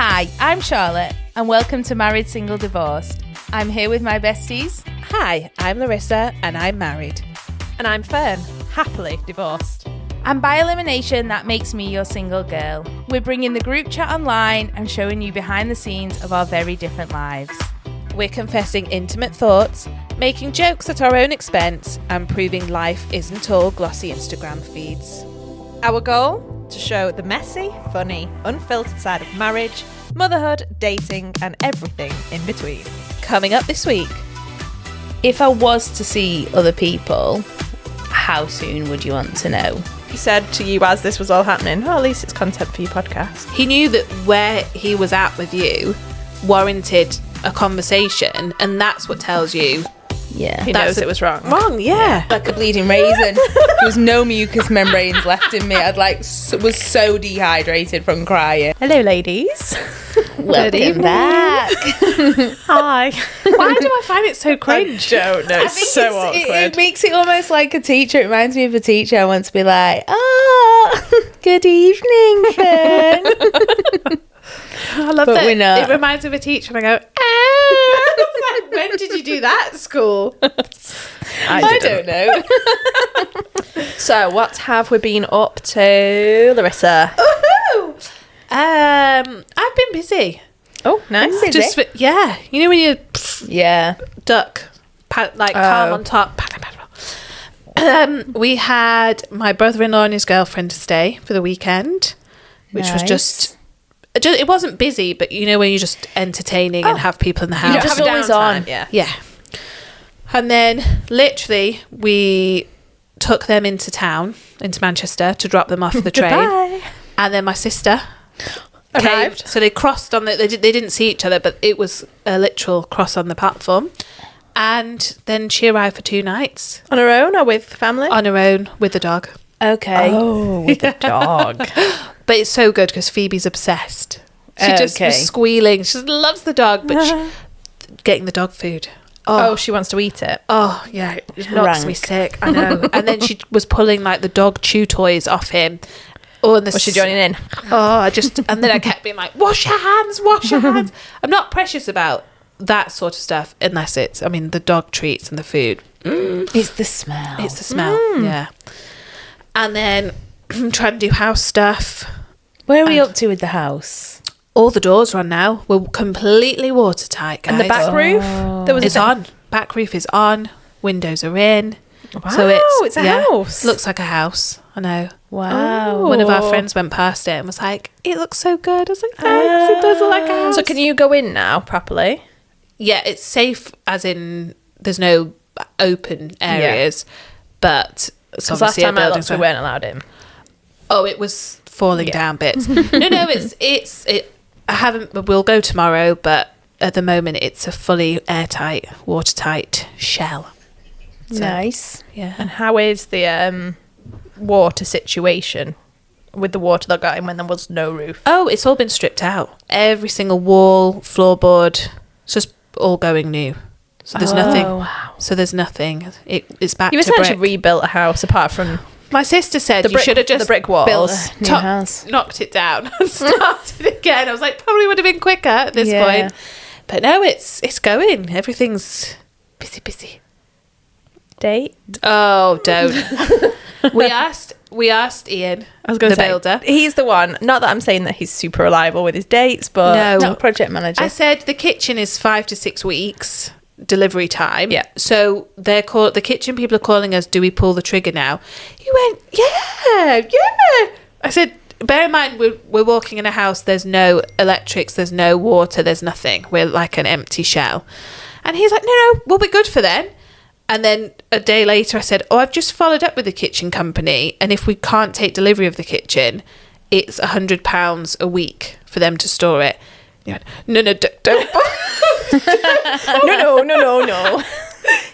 Hi, I'm Charlotte, and welcome to Married, Single, Divorced. I'm here with my besties. Hi, I'm Larissa, and I'm married. And I'm Fern, happily divorced. And by elimination, that makes me your single girl. We're bringing the group chat online and showing you behind the scenes of our very different lives. We're confessing intimate thoughts, making jokes at our own expense, and proving life isn't all glossy Instagram feeds. Our goal? To show the messy, funny, unfiltered side of marriage, motherhood, dating, and everything in between. Coming up this week. If I was to see other people, how soon would you want to know? He said to you as this was all happening, well, at least it's content for your podcast. He knew that where he was at with you warranted a conversation, and that's what tells you. Yeah. He knows it was wrong. Wrong, yeah. Like a bleeding raisin. There was no mucous membranes left in me. I'd was so dehydrated from crying. Hello, ladies. Welcome back. Hi. Why do I find it so cringe? I don't know. It's so awkward. It makes it almost like a teacher. It reminds me of a teacher. I want to be like, oh, good evening, Fern. I love But that. we're not. It reminds me of a teacher, and I go, ah. When did you do that at school? I don't know. So, what have we been up to, Larissa? I've been busy. Oh, nice. Busy? Just you know when you Yeah. duck, calm on top. We had my brother-in-law and his girlfriend to stay for the weekend, which was just it wasn't busy, but you know when you're just entertaining and have people in the house. You're just always on. Yeah. And then literally we took them into town, into Manchester, to drop them off the train. Goodbye. And then my sister Arrived. caved. So they crossed on they didn't see each other, but it was a literal cross on the platform. And then she arrived for 2 nights. On her own or with family? On her own with the dog. Okay. Oh, with the dog. But it's so good because Phoebe's obsessed. She just was squealing. She loves the dog, but getting the dog food. Oh, she wants to eat it. Oh, yeah. It knocks me sick. I know. And then she was pulling like the dog chew toys off him. Oh, and Was she joining in? Oh, and then I kept being like, wash your hands, wash your hands. I'm not precious about that sort of stuff unless it's, the dog treats and the food. It's the smell. It's the smell, yeah. And then trying to do house stuff. Where are we up to with the house? All the doors are on now. We're completely watertight, guys. And the back roof? There was It's on. Back roof is on. Windows are in. Wow, So it's a house. Looks like a house. I know. Wow. One of our friends went past it and was like, it looks so good. I was like, thanks. It does look like a house. So can you go in now properly? Yeah, it's safe as in there's no open areas. But Because last time I looked, we weren't allowed in. Oh, it was falling down bits. No, I haven't. We'll go tomorrow, but at the moment, it's a fully airtight, watertight shell. So, Nice. Yeah. And how is the water situation with the water that got in when there was no roof? Oh, it's all been stripped out. Every single wall, floorboard, it's just all going new. So there's nothing. Wow. So there's nothing. It's back You to essentially brick. rebuilt a house apart from My sister said you should have just the brick built walls. New house. knocked it down and started again. I was like, probably would have been quicker at this point. But no, it's going. Everything's busy. Date? Oh, don't. we asked Ian, I was going to say, builder. he's the one. Not that I'm saying that he's super reliable with his dates, but No. Project manager. I said the kitchen is 5 to 6 weeks delivery time. Yeah. So the kitchen people are calling us, do we pull the trigger now? He went, yeah. I said, bear in mind, we're walking in a house, there's no electrics, there's no water, there's nothing. We're like an empty shell. And he's like, no, we'll be good for then. And then a day later I said, I've just followed up with the kitchen company, and if we can't take delivery of the kitchen, it's £100 a week for them to store it. He went, no, don't. No.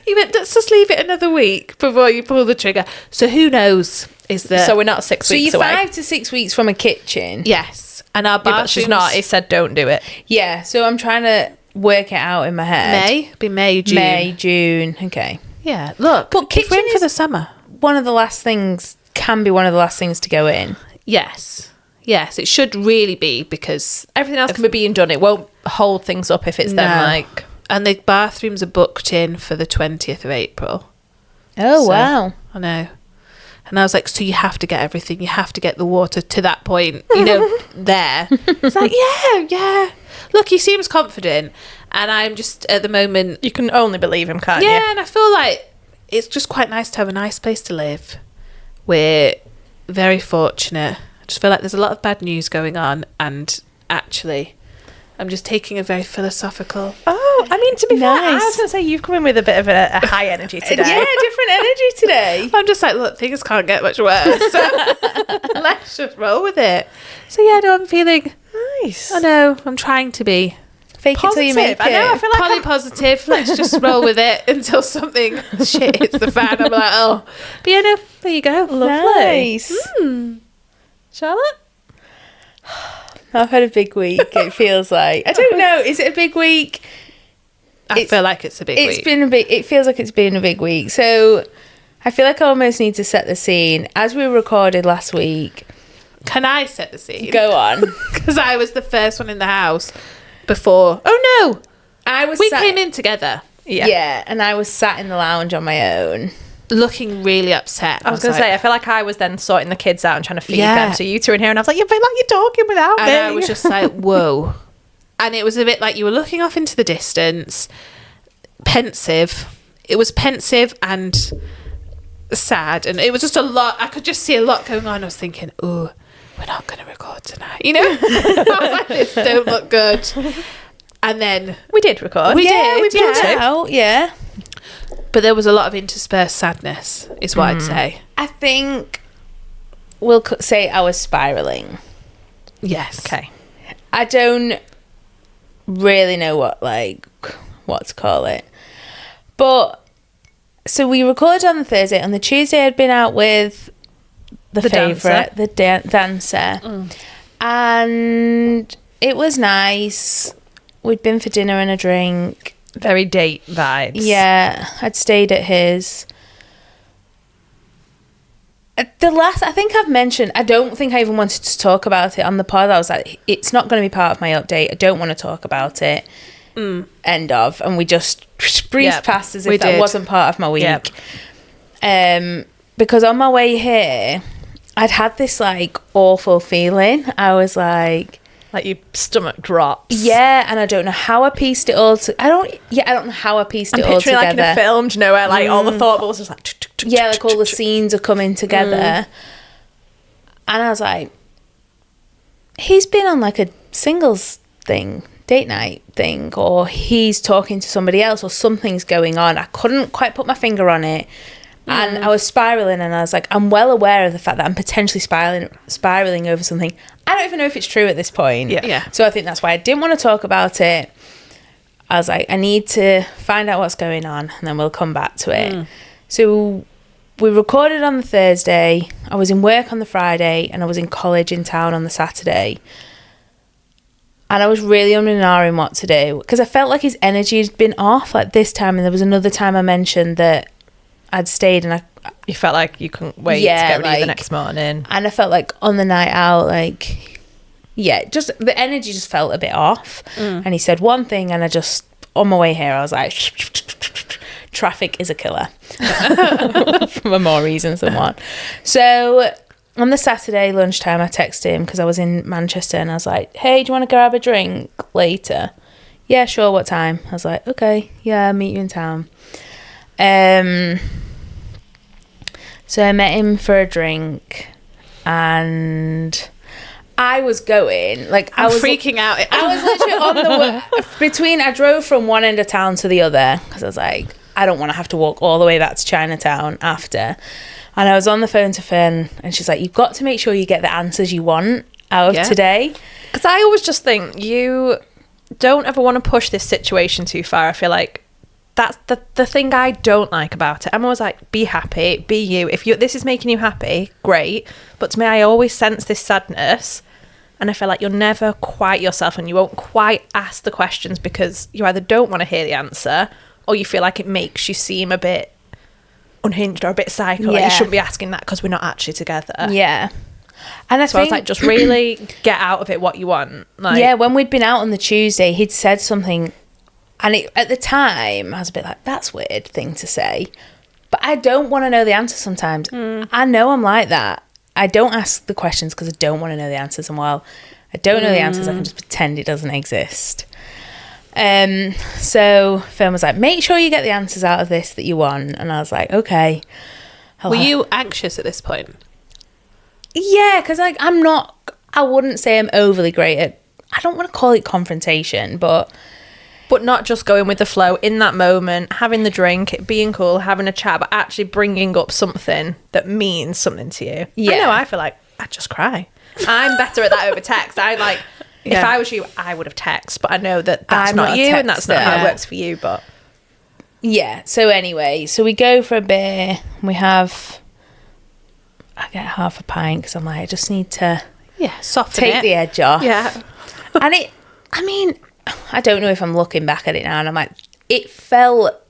He went, let's just leave it another week before you pull the trigger. So who knows? So we're not 6 So weeks you're away. 5 to 6 weeks from a kitchen. Yes. And our Yeah, but she's not. He said don't do it. Yeah. So I'm trying to work it out in my head. May, June. Okay. Yeah, look, But if kitchen we're in for is- the summer. One of the last things can be one of the last things to go in. Yes. Yes, it should really be, because Everything else can be being done. It won't hold things up if it's then No. like... And the bathrooms are booked in for the 20th of April. Oh, So, wow. I know. And I was like, so you have to get everything. You have to get the water to that point, there. It's like, yeah. Look, he seems confident. And I'm just, at the moment... You can only believe him, can't you? Yeah, and I feel like it's just quite nice to have a nice place to live. We're very fortunate. I just feel like there's a lot of bad news going on. And actually, I'm just taking a very philosophical... Oh, I mean, to be fair, I Nice. was going to say you've come in with a bit of a high energy today. Yeah, different energy today. I'm just like, look, things can't get much worse. So let's just roll with it. So yeah, no, I'm feeling... Nice. I know, I'm trying to be Fake it till you make it. I know, I feel like poly positive. Let's just roll with it until something shit hits the fan. I'm like, oh. But yeah, no, there you go. Lovely. Nice. Charlotte? I've had a big week, it feels like. I don't know, is it a big week? I feel like it's a big week. It feels like it's been a big week. So I feel like I almost need to set the scene. As we recorded last week, Can I set the scene? go on. Because I was the first one in the house before. Oh no, I was we came in together. Yeah, and I was sat in the lounge on my own. Looking really upset. I was going to say, I feel like I was then sorting the kids out and trying to feed Yeah. them. So you two in here, and I was like, you feel like you're talking without and me. I was just like, whoa. And it was a bit like you were looking off into the distance, pensive. It was pensive and sad, and it was just a lot. I could just see a lot going on. I was thinking, oh, we're not going to record tonight, I was like, this don't look good. And then we did record. We Yeah, did, we pulled yeah. it out, yeah. but there was a lot of interspersed sadness, is what I'd say. I think we'll say I was spiraling. Yes. Okay. I don't really know what to call it. But so we recorded on the Thursday. On the Tuesday, I'd been out with the favourite, the dancer. And it was nice. We'd been for dinner and a drink. Very date vibes. Yeah, I'd stayed at his. I think I've mentioned, I don't think I even wanted to talk about it on the pod. I was like, it's not going to be part of my update. I don't want to talk about it. End of. And we just breezed past as if that wasn't part of my week. Yep. Because on my way here, I'd had this awful feeling. I was like your stomach drops. yeah, and I don't know how I pieced it all I don't know how I pieced it all Picturing together. like in a film, do you know, where all the thought bubbles just like... All the scenes are coming together. And I was like, he's been on a singles thing, date night thing, or he's talking to somebody else, or something's going on. I couldn't quite put my finger on it. And I was spiraling, and I was like, I'm well aware of the fact that I'm potentially spiraling over something. I don't even know if it's true at this point. Yeah. So I think that's why I didn't want to talk about it. I was like, I need to find out what's going on, and then we'll come back to it. So we recorded on the Thursday. I was in work on the Friday, and I was in college in town on the Saturday. And I was really umming and ahhing what to do, because I felt like his energy had been off this time. And there was another time I mentioned that I'd stayed, and You felt like you couldn't wait to get ready the next morning. And I felt like on the night out, just the energy just felt a bit off. And he said one thing, and I just, on my way here, I was like, traffic is a killer for more reasons than one. So on the Saturday lunchtime, I texted him because I was in Manchester, and I was like, hey, do you want to grab a drink later? Yeah, sure, what time? I was like, okay, yeah, I'll meet you in town. So I met him for a drink, and I was going I was freaking out. I was literally on the I drove from one end of town to the other, because I was like, I don't want to have to walk all the way back to Chinatown after. And I was on the phone to Fern, and she's like, you've got to make sure you get the answers you want out of today. Because I always just think you don't ever want to push this situation too far. I feel like that's the thing I don't like about it. I'm always like, be happy, be you. If this is making you happy, great. But to me, I always sense this sadness, and I feel like you're never quite yourself, and you won't quite ask the questions because you either don't want to hear the answer, or you feel like it makes you seem a bit unhinged or a bit psycho. Like you shouldn't be asking that because we're not actually together. Yeah. And I So I was think, like, just really get out of it what you want. Like, yeah, when we'd been out on the Tuesday, he'd said something, and at the time, I was a bit like, that's a weird thing to say. But I don't want to know the answer sometimes. I know I'm like that. I don't ask the questions because I don't want to know the answers. And while I don't know the answers, I can just pretend it doesn't exist. So Fern was like, make sure you get the answers out of this that you want. And I was like, okay. Were you anxious at this point? Yeah, because I wouldn't say I'm overly great at, I don't want to call it confrontation, but not just going with the flow in that moment, having the drink, it being cool, having a chat, but actually bringing up something that means something to you. Yeah. I know, I feel like I'd just cry. I'm better at that over text. If I was you, I would have text, but I know that that's I'm not not a you and that's not how texter. it works for you, but... yeah. So anyway, we go for a beer. I get half a pint because I'm like, I just need to Soften take it. the edge off. Yeah. And I don't know if I'm looking back at it now and I'm like, it felt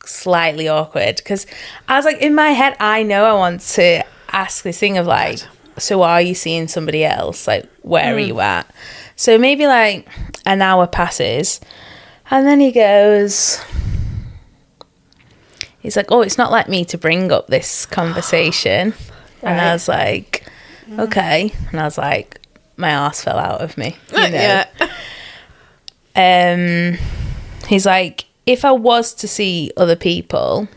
slightly awkward because I was like, in my head, I know I want to ask this thing of like, so are you seeing somebody else? Like, where are you at? So maybe like an hour passes and then he's like, oh, it's not like me to bring up this conversation. And I was like, okay. And I was like, my arse fell out of me. You know? He's like, if I was to see other people,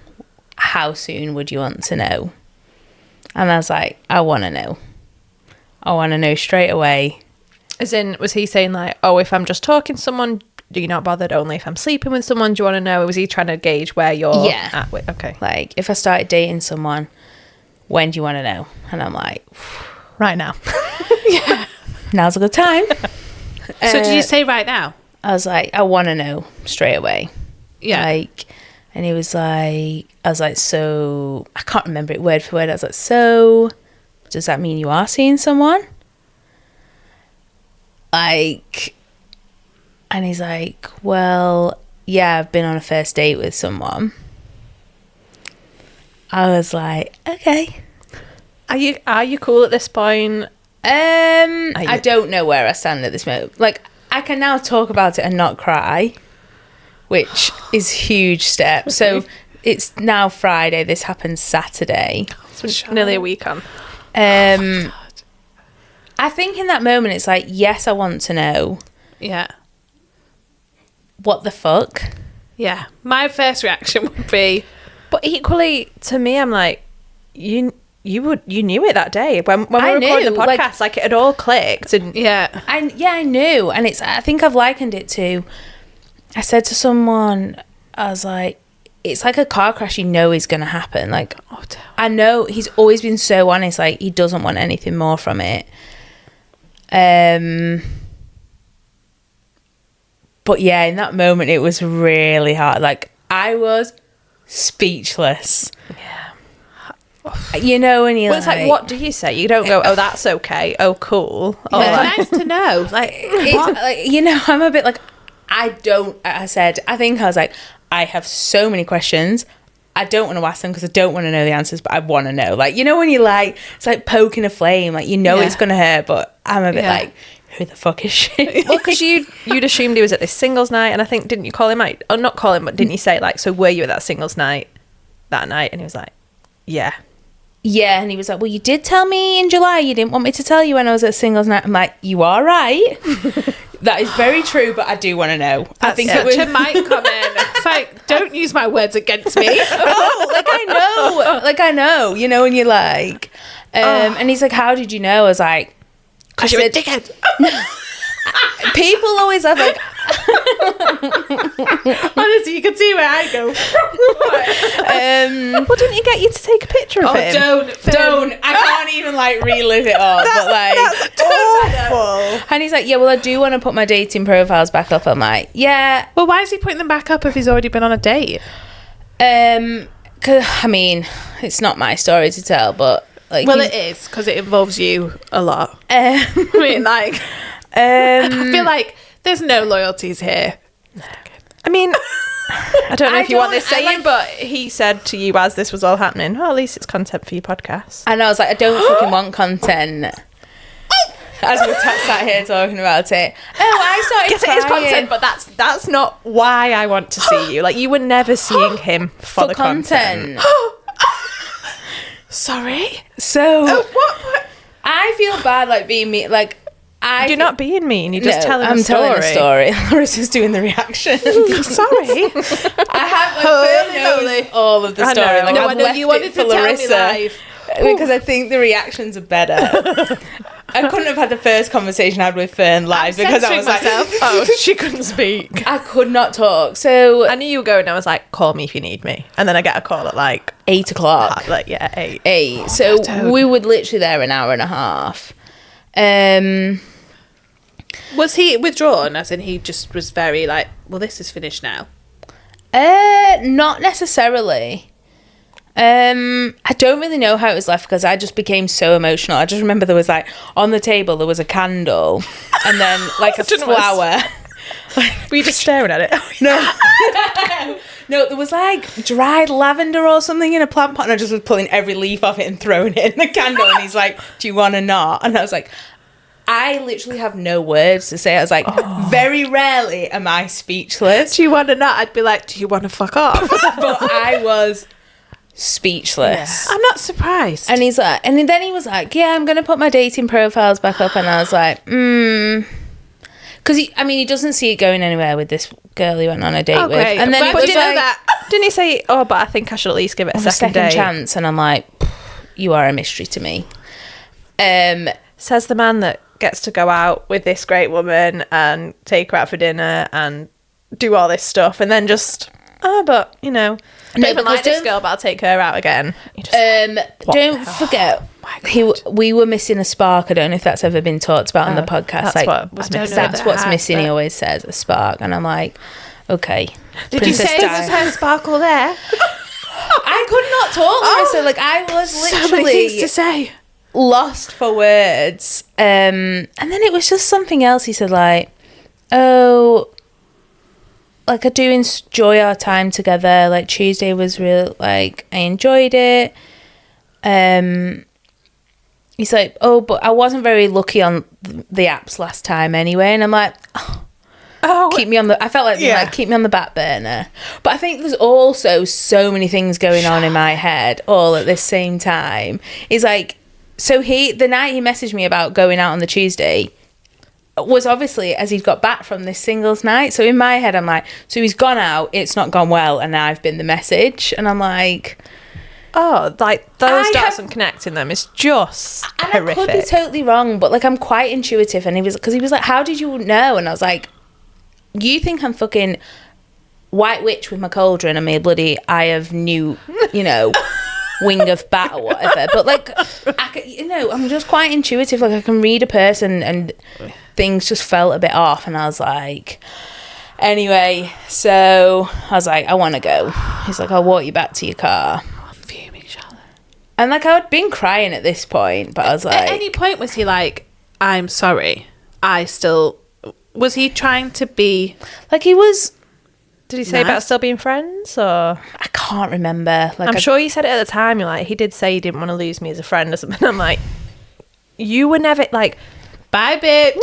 how soon would you want to know? And I was like, I want to know. I want to know straight away. As in, was he saying like, oh, if I'm just talking to someone, do you not bothered? Only if I'm sleeping with someone, do you want to know? Was he trying to gauge where you're at with? Okay. Like, if I started dating someone, when do you want to know? And I'm like, Right now. now's a good time. So did you say right now? I was like, I want to know straight away. Yeah. Like, and he was like, I was like, so, I can't remember it word for word. I was like, so, does that mean you are seeing someone? Like, and he's like, well, yeah, I've been on a first date with someone. I was like, okay. Are you cool at this point? I don't know where I stand at this moment. Like, I can now talk about it and not cry, which is a huge step. So it's now Friday. This happened Saturday. It's been nearly a week on. I think in that moment, it's like, yes, I want to know. Yeah. What the fuck? Yeah. My first reaction would be... But equally, to me, I'm like, you knew it that day when we were recording the podcast. Like, it had all clicked. And Yeah. I knew. And I think I've likened it to, I said to someone, I was like, it's like a car crash you know is going to happen. Like, I know he's always been so honest. Like, he doesn't want anything more from it. But yeah, in that moment, it was really hard. Like, I was speechless. You know, and you're it's like, what do you say? You don't go, oh, that's okay. Oh, cool. Oh, It's nice to know. Like, it's, like, you know, I'm a bit like, I was like, I have so many questions. I don't want to ask them because I don't want to know the answers, but I want to know. Like, you know, when you're like, it's like poking a flame, like, you know, it's going to hurt, but I'm a bit like, who the fuck is she? well, because you'd assumed he was at this singles night, and I think, didn't you call him out? Or not call him, but didn't you say, like, so were you at that singles night that night? And he was like, yeah. Yeah, and he was like, well, you did tell me in July you didn't want me to tell you when I was at singles night. I'm like, you are right. That is very true, but I do want to know. I think such a mic comment. It's like, don't use my words against me. I know, you know, and you're like, and he's like, how did you know? I was like, because you're a dickhead. People always have like, honestly, you can see where I go. Well, didn't he get you to take a picture of him? Don't. I can't even like relive it all. But like, that's awful. And he's like, yeah, well, I do want to put my dating profiles back up. I'm like, yeah. Well, why is he putting them back up if he's already been on a date? 'Cause, I mean, it's not my story to tell, but like, well, it is because it involves you a lot. I mean, like, I feel like there's no loyalties here. I mean, I don't know if you want this I saying, but he said to you as this was all happening, oh, at least it's content for your podcast. And I was like, I don't fucking want content. As we're sat here talking about it. Oh, I started Yes, it crying. is content, but that's not why I want to see you. Like, you were never seeing him for the content. Sorry. So What? I feel bad, like being me. Like You're not being mean. You're just telling I'm a story. telling a story. Larissa's doing the reaction. Sorry. I have Fern knows all of the I story. know. Like No, I've I know left you wanted it for to tell me Larissa live. because I think the reactions are better. I couldn't have had the first conversation I had with Fern live because I was like, oh, she couldn't speak. I could not talk. So I knew you were going. I was like, call me if you need me. And then I get a call at like 8 o'clock. like 8. 8. So don't. we were literally there an hour and a half. Was he withdrawn? As in, he just was very like, well, this is finished now. Not necessarily. I don't really know how it was left because I just became so emotional. I just remember there was like on the table there was a candle and then like a flower. Were you just staring at it? No, there was like dried lavender or something in a plant pot and I just was pulling every leaf off it and throwing it in the candle and he's like, do you want to not? And I was like, I literally have no words to say. I was like, very rarely am I speechless. Do you want to not? I'd be like, do you want to fuck off? But I was speechless. I'm not surprised. And he's like, and then he was like, yeah, I'm going to put my dating profiles back up. And I was like, because he doesn't see it going anywhere with this girl he went on a date with. great. And then I'm it glad was you know like, that. Didn't he say, oh, but I think I should at least give it a a second second date? chance. And I'm like, you are a mystery to me. Says the man that gets to go out with this great woman and take her out for dinner and do all this stuff and then just, but, I don't even like this girl, but I'll take her out again. You just Don't forget, we were missing a spark. I don't know if that's ever been talked about on the podcast. that's what was missing. That's what's That missing. has, He but- always says a spark, and I'm like, okay. Did you say there was her sparkle there? I could not talk, Larissa. Like I was So many things literally to say. lost for words. And then it was just something else. He said like, oh, like I do enjoy our time together. Like Tuesday was real. Like I enjoyed it. He's like, oh, but I wasn't very lucky on the apps last time anyway. And I'm like, keep me on the. I felt like, like keep me on the back burner. But I think there's also so many things going on in my head all at this same time. He's like, so the night he messaged me about going out on the Tuesday was obviously as he'd got back from this singles night. So in my head, I'm like, so he's gone out, it's not gone well, and now I've been the message. And I'm like, oh, like those dots and connecting them is just horrific. I could be totally wrong, but like I'm quite intuitive. And he was like, how did you know? And I was like, you think I'm fucking White Witch with my cauldron and my bloody eye of new, wing of bat or whatever. But like, I'm just quite intuitive. Like I can read a person and things just felt a bit off. And I was like, anyway, so I was like, I want to go. He's like, I'll walk you back to your car. I'm fuming, Charlotte. And like I'd been crying at this point, but I was like, At any point was he like, I'm sorry, was he trying to be like he was, Did he say about still being friends, or? I can't remember. Like I'm sure you said it at the time. You're like, he did say he didn't want to lose me as a friend or something. I'm like, you were never like, bye bitch?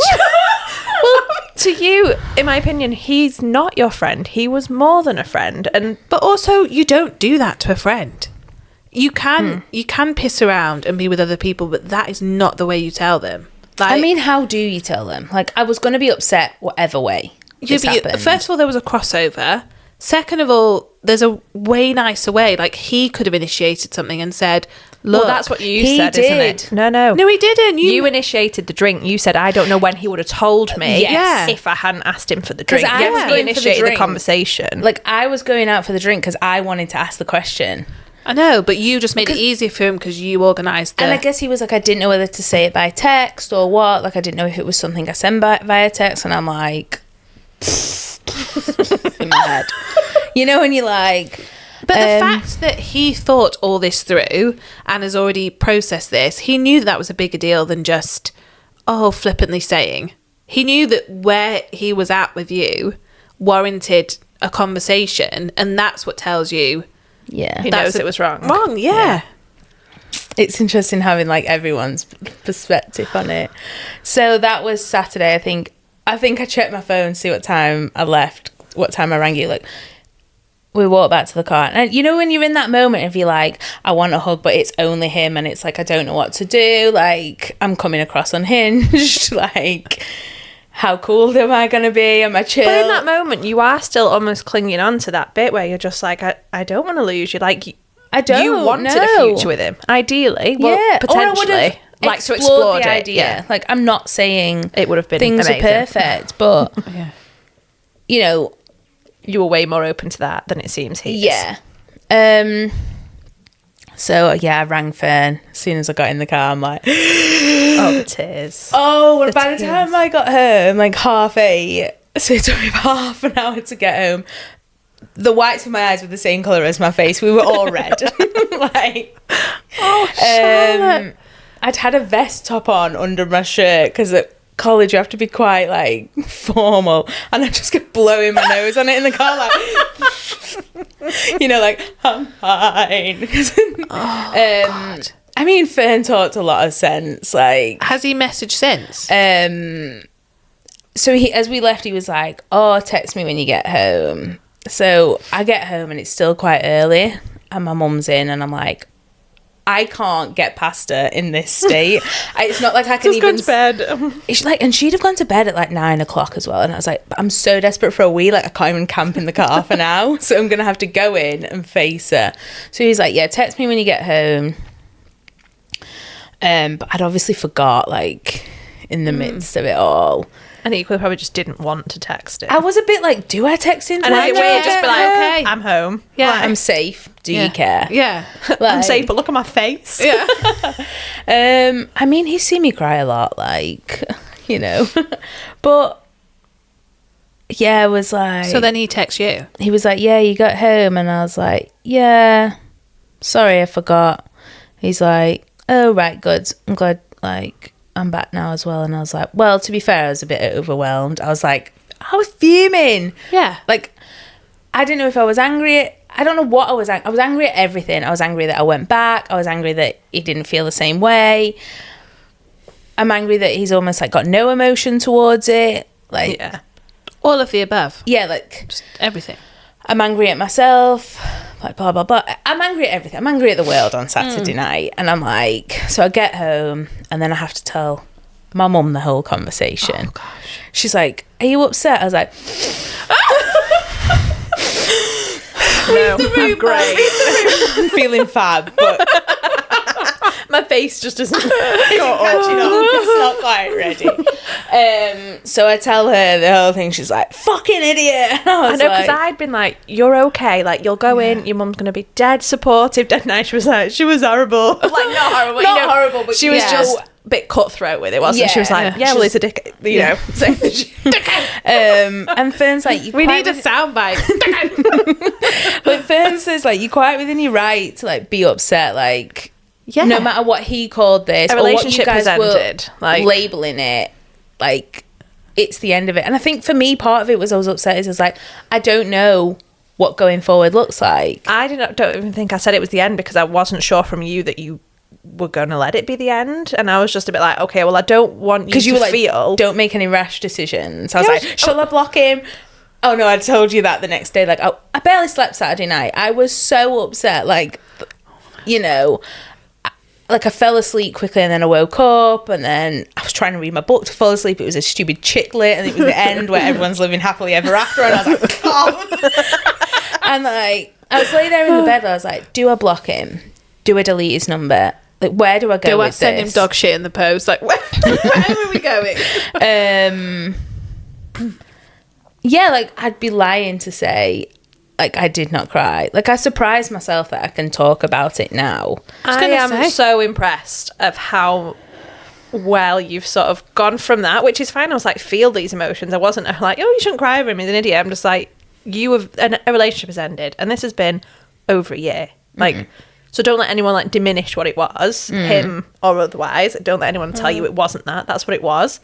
well, to you, in my opinion, he's not your friend. He was more than a friend, But also, you don't do that to a friend. You can piss around and be with other people, but that is not the way you tell them. Like, I mean, how do you tell them? Like I was going to be upset whatever way this happened. First of all, there was a crossover. Second of all, there's a way nicer way. Like he could have initiated something and said, "Look, well, that's what you he said, did. isn't it?" No, No, he didn't. You initiated the drink. You said, "I don't know when he would have told me Yes. if I hadn't asked him for the drink." I was Yes, going he for the initiated the drink. conversation. Like I was going out for the drink because I wanted to ask the question. I know, but you just made it easier for him because you organised And I guess he was like, I didn't know whether to say it by text or what. Like I didn't know if it was something I send via text. And I'm like, in my head. When you're like... But the fact that he thought all this through and has already processed this, he knew that was a bigger deal than just, flippantly saying. He knew that where he was at with you warranted a conversation, and that's what tells you Yeah. He knows it was wrong. wrong. Yeah. It's interesting having like everyone's perspective on it. So that was Saturday. I think I checked my phone, see what time I left, what time I rang you. Like, we walked back to the car, and you know when you're in that moment of you're like, I want a hug, but it's only him, and it's like I don't know what to do. Like, I'm coming across unhinged. Like, how cool am I gonna be? Am I chill? But in that moment, you are still almost clinging on to that bit where you're just like, I don't want to lose you. Like, I don't. You wanted a future with him, ideally. Well, Yeah, potentially. Like to explore the idea. Yeah. Like, I'm not saying It would have been things amazing. are perfect, but Yeah. you know, You were way more open to that than it seems he is. yeah. So yeah, I rang Fern as soon as I got in the car. I'm like, Oh, the tears. oh, well, by the time I got home, like 8:30, so it took me half an hour to get home. The whites of my eyes were the same colour as my face. We were all red. Like, Charlotte. I'd had a vest top on under my shirt because at college you have to be quite like formal, and I just kept blowing my nose on it in the car, like, you know, like, I'm fine. God. I mean, Fern talked a lot of sense. Like, Has he messaged since? so he, as we left, he was like, "Oh, text me when you get home." So I get home and it's still quite early, and my mum's in, and I'm like, I can't get past her in this state. It's not like I can Just even go to bed. It's like, and she'd have gone to bed at like 9 o'clock as well, and I was like, I'm so desperate for a wee, like I can't even camp in the car for now, so I'm gonna have to go in and face her. So he's like, yeah, text me when you get home. But I'd obviously forgot, like, in the midst of it all. And equally probably just didn't want to text him. I was a bit like, do I text him? And Do I I weird just be like, Okay. I'm home. Yeah. Like, I'm safe. Do Yeah. you care? Yeah. I'm Like- safe, but look at my face. Yeah. I mean, he's seen me cry a lot, like, you know. But yeah, I was like, So then he texts you. he was like, yeah, you got home, and I was like, yeah, sorry, I forgot. He's like, oh, right, good, I'm glad, like, I'm back now as well. And I was like, well, to be fair, I was a bit overwhelmed. I was like, I was fuming. Yeah. Like, I didn't know if I was angry. I don't know what I was angry. I was angry at everything. I was angry that I went back. I was angry that he didn't feel the same way. I'm angry that he's almost like got no emotion towards it. Like, Yeah. All of the above. yeah, like, Just everything. I'm angry at myself, like, blah, blah, blah. I'm angry at everything. I'm angry at the world on Saturday night. And I'm like, so I get home, and then I have to tell my mum the whole conversation. Oh, gosh. She's like, are you upset? I was like, No, I'm great. I'm feeling fab, but My face just isn't catching on. It's not quite ready. So I tell her the whole thing. She's like, fucking idiot. And I I was know, because like, I'd been like, you're okay. Like, you'll go in, your mum's going to be dead supportive, dead nice. She was like, she was horrible. Like, not horrible. Not you know, horrible, but she was yeah. just a bit cutthroat with it, wasn't she? She was Yeah. like, yeah, well, he's a dick, you know. So and Fern's like, you We quite need a with- soundbite. but Fern says, like, you're quite within your right to, like, be upset, like, yeah. no matter what he called this, A or what you relationship guys has were ended, like- labeling it, like, it's the end of it. And I think for me, part of it was I was upset is I was like, I don't know what going forward looks like. I don't even think I said it was the end because I wasn't sure from you that you were going to let it be the end. And I was just a bit like, okay, well, I don't want you Because to you were like, feel... don't make any rash decisions. I was Yeah, like, shall I block him? Oh no, I told you that the next day. Like, I barely slept Saturday night. I was so upset. Like, you know, like I fell asleep quickly and then I woke up and then I was trying to read my book to fall asleep. It was a stupid chick lit and it was the end where everyone's living happily ever after. And I was like, oh. And like, I was laying there in the bed and I was like, do I block him? Do I delete his number? Like, where do I go Do I with send this? him dog shit in the post? Like, where are we going? Yeah, like, I'd be lying to say, like, I did not cry. Like, I surprised myself that I can talk about it now. I gonna am say. so impressed of how well you've sort of gone from that, which is fine. I was like, feel these emotions. I wasn't like, oh, you shouldn't cry over him, he's an idiot. I'm just like, a relationship has ended and this has been over a year. Like, so don't let anyone like diminish what it was, him or otherwise. Don't let anyone tell you it wasn't that. That's what it was.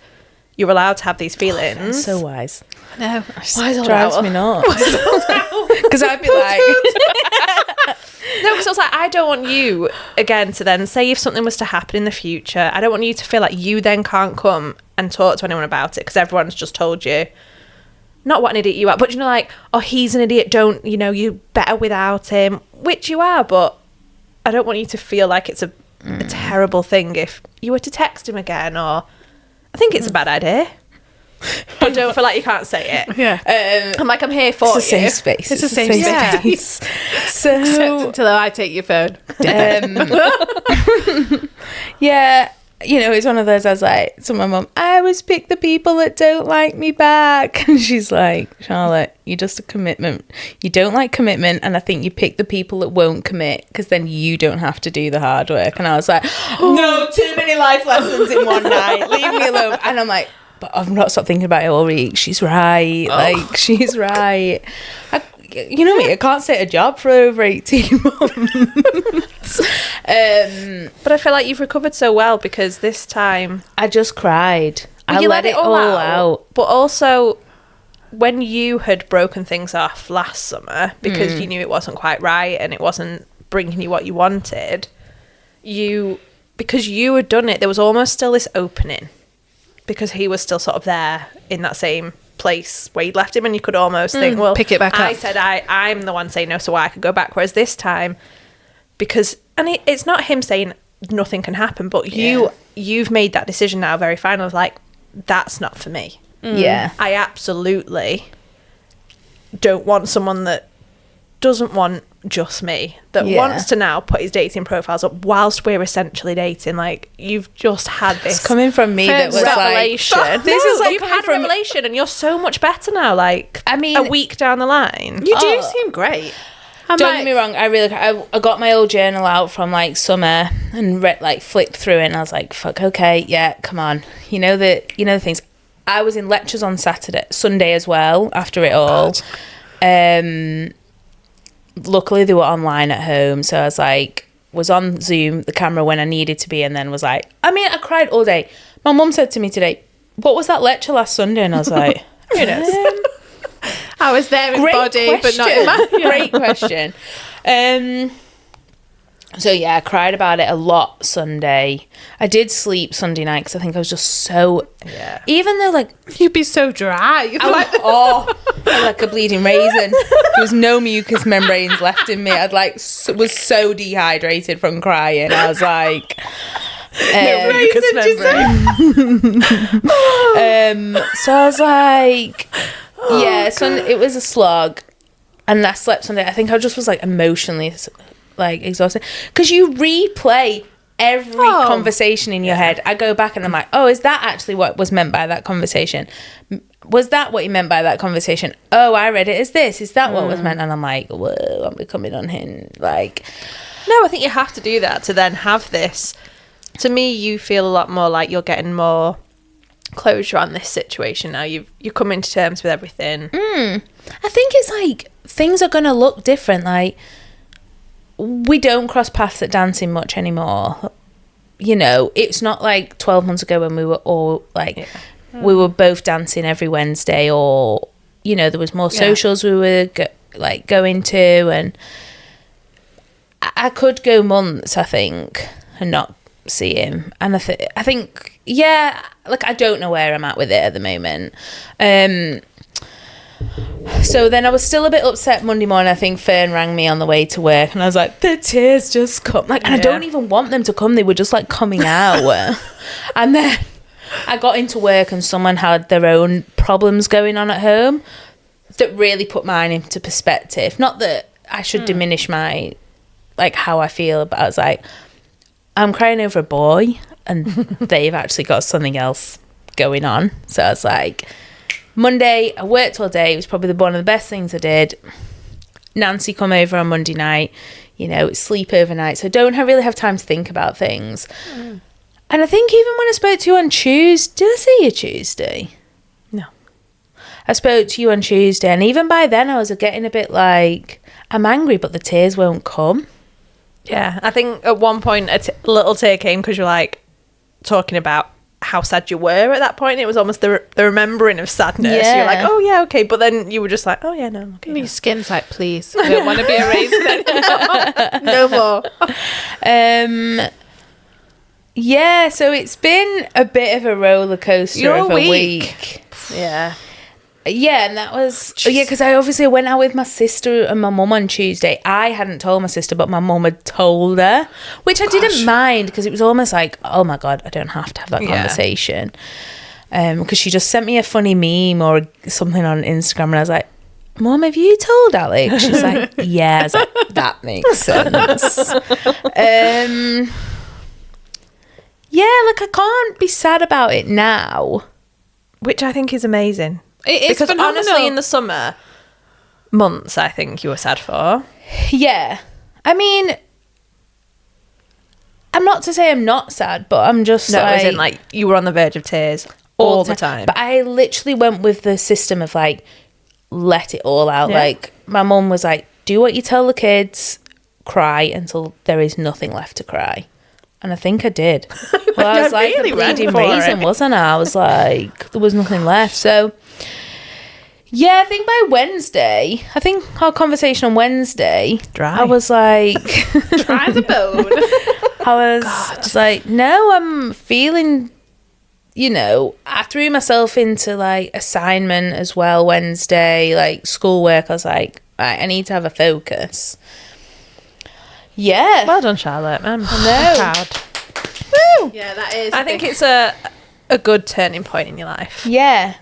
You're allowed to have these feelings. That's so wise. No. Why is all Drives that? me nuts. Because I'd be like... No, because I was like, I don't want you, again, to then say if something was to happen in the future, I don't want you to feel like you then can't come and talk to anyone about it because everyone's just told you, not what an idiot you are, but you know, like, oh, he's an idiot, don't, you know, you better without him, which you are, but I don't want you to feel like it's a terrible thing if you were to text him again, or I think it's a bad idea. But don't feel like you can't say it. Yeah. I'm like, I'm here for It's a you. safe space. It's a safe space. So, Except until I take your phone. yeah, you know, it's one of those, I was like, to my mum, I always pick the people that don't like me back. And she's like, Charlotte, you're just a commitment. You don't like commitment, and I think you pick the people that won't commit because then you don't have to do the hard work. And I was like, no, too many life lessons in one night. Leave me alone. And I'm like, but I've not stopped thinking about it all week. She's right. Like, she's right. You know me, I can't sit a job for over 18 months. But I feel like you've recovered so well because this time... I just cried. I you let it all out. But also, when you had broken things off last summer because you knew it wasn't quite right and it wasn't bringing you what you wanted, because you had done it, there was almost still this opening because he was still sort of there in that same place where you'd left him, and you could almost think, well, pick it back I up. said I'm the one saying no, so I could go back. Whereas this time, because it's not him saying nothing can happen, but you've made that decision now very final of like, that's not for me. Yeah. I absolutely don't want someone that doesn't want just me, that wants to now put his dating profiles up whilst we're essentially dating. Like, you've just had this It's coming from me that was revelation. like, this is like you've coming had a from revelation and you're so much better now, like, I mean, a week down the line. You do seem great. don't get me wrong, I got my old journal out from like summer and flicked through it, and I was like, fuck, okay, yeah, come on, you know the things. I was in lectures on Sunday as well after it all. Luckily they were online at home, so I was like, was on Zoom, the camera when I needed to be, and then was like, I mean, I cried all day. My mum said to me today, what was that lecture last Sunday? And I was like, who knows? I was there in body, but not in mind. Great question. So yeah, I cried about it a lot Sunday. I did sleep Sunday night because I think I was just so... Yeah. Even though, like... You'd be so dry. I'm like a bleeding raisin. There was no mucous membranes left in me. I'd was so dehydrated from crying. I was like... Mucous membrane. So I was like... yeah, it was a slog. And I slept Sunday. I think I just was like emotionally... like exhausted because you replay every conversation in your head. I go back and I'm like, oh, is that actually what was meant by that conversation? Was that what he meant by that conversation? Oh, I read it as this. Is that what was meant? And I'm like, whoa, I'm becoming unhinged. Like, no, I think you have to do that to then have this. To me, you feel a lot more like you're getting more closure on this situation now. You're coming to terms with everything. I think it's like things are gonna look different. Like, we don't cross paths at dancing much anymore. You know, it's not like 12 months ago when we were all like, we were both dancing every Wednesday, or, you know, there was more socials we were going to, and I could go months, I think, and not see him. And I think, yeah, like, I don't know where I'm at with it at the moment. So then I was still a bit upset Monday morning. I think Fern rang me on the way to work, and I was like, the tears just come. Like, and I don't even want them to come. They were just like coming out. And then I got into work, and someone had their own problems going on at home that really put mine into perspective. Not that I should diminish my, like, how I feel, but I was like, I'm crying over a boy, and they've actually got something else going on. So I was like... Monday, I worked all day. It was probably one of the best things I did. Nancy come over on Monday night. You know, it's sleep overnight, so I don't really have time to think about things. And I think even when I spoke to you on Tuesday... Did I see you Tuesday? No. I spoke to you on Tuesday, and even by then I was getting a bit like, I'm angry, but the tears won't come. Yeah, I think at one point a little tear came because you're like talking about how sad you were at that point. It was almost the remembering of sadness. Yeah. You're like, oh yeah, okay, but then you were just like, oh yeah, no, I'm okay. Your skin's like, please, I don't want to be erased anymore. No more. Yeah, so it's been a bit of a roller coaster You're of a weak. week. Yeah. Yeah, and that was because I obviously went out with my sister and my mum on Tuesday. I hadn't told my sister, but my mum had told her, which I didn't mind because it was almost like, oh my god, I don't have to have that conversation. Because she just sent me a funny meme or something on Instagram, and I was like, Mum, have you told Alex? She's like, yeah. I was like, that makes sense. Yeah, like I can't be sad about it now. Which I think is amazing. It is because phenomenal. honestly, in the summer months, I think you were sad for. Yeah. I mean, I'm not to say I'm not sad, but I'm just No, like... as in, like, you were on the verge of tears all the time. But I literally went with the system of, like, let it all out. Yeah. Like, my mum was like, do what you tell the kids, cry until there is nothing left to cry. And I think I did. Well, I was like really the ran bleeding for reason, it. wasn't I? I was like, there was nothing left. So, yeah, I think by Wednesday, I think our conversation on Wednesday, Dry. I was like... Dry as a bone. I was just like, no, I'm feeling, you know, I threw myself into like assignment as well Wednesday, like schoolwork. I was like, right, I need to have a focus. Yeah. Well done, Charlotte. I'm know. proud. Woo! Yeah, that is. I think it's a good turning point in your life. Yeah.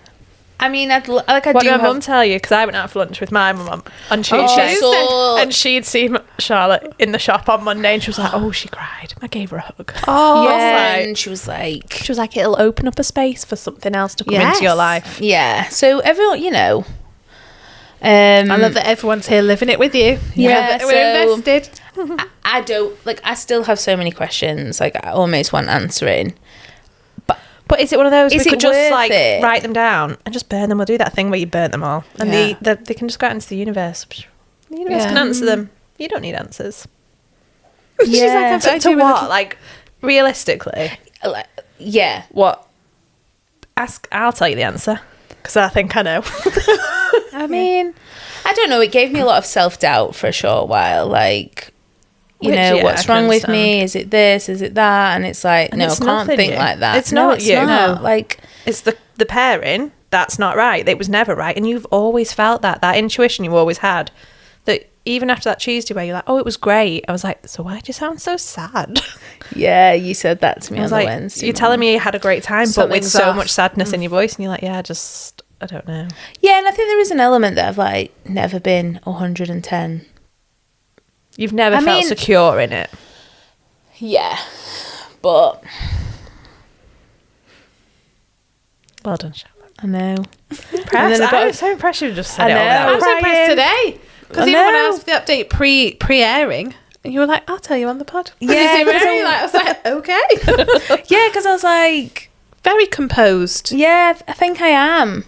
I mean, I What do did my have... mum tell you? Because I went out for lunch with my mum on Tuesday. I saw- And she'd seen Charlotte in the shop on Monday and she was like, oh, she cried. I gave her a hug. Oh, I was yeah. like- And she was like... She was like, it'll open up a space for something else to come into your life. Yeah. So everyone, you know... I love that everyone's here living it with you. Yeah, We're so- invested. I don't... Like, I still have so many questions. Like, I almost want answering. But is it one of those Is we it could just worth like it? write them down and just burn them? We'll do that thing where you burn them all. And Yeah. they can just go out into the universe. The universe Yeah. can answer them. You don't need answers. Yeah. To, to what? Like, realistically, Like, yeah. what? Ask. I'll tell you the answer because I think I know. I mean, I don't know. It gave me a lot of self-doubt for a short while. Like, you Which, know, yeah, what's I can wrong with understand. me? Is it this? Is it that? And it's like, And no, it's I can't nothing think you. like that. It's No, not it's you. not. No. Like, It's the pairing that's not right. It was never right, and you've always felt that intuition you always had. That even after that Tuesday where you're like, oh, it was great. I was like, so why do you sound so sad? yeah, you said that to me I on was the like, Wednesday. you're telling me you had a great time, but with Something's so off. much sadness in your voice, and you're like, yeah, I don't know. Yeah, and I think there is an element that I've like never been 110. You've never I felt mean- secure in it. Yeah, but Well done, Charlotte. I know. Impressed. And then I got- I'm so impressed you just said I it all know. out. I was Crying. impressed today. Because I even when I know. asked for the update pre-airing, and you were like, I'll tell you on the pod. Yeah, You seemed 'cause very, I- like, I was like, okay. Yeah, because I was like, Very composed. yeah, I think I am.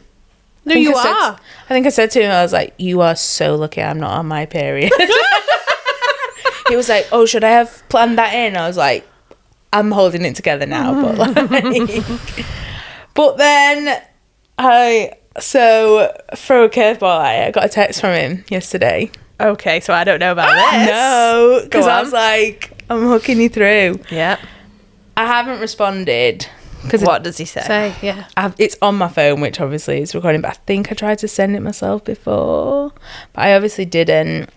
No, I think you I said- are. I think I said to him, I was like, you are so lucky I'm not on my period. He was like, oh, should I have planned that in? I was like, I'm holding it together now. But then so throw a curveball at it. I got a text from him yesterday. Okay, so I don't know about this. No, because Go I on. was like, I'm hooking you through. Yeah. I haven't responded. Because What does he say? So, yeah. it's on my phone, which obviously is recording, but I think I tried to send it myself before, but I obviously didn't.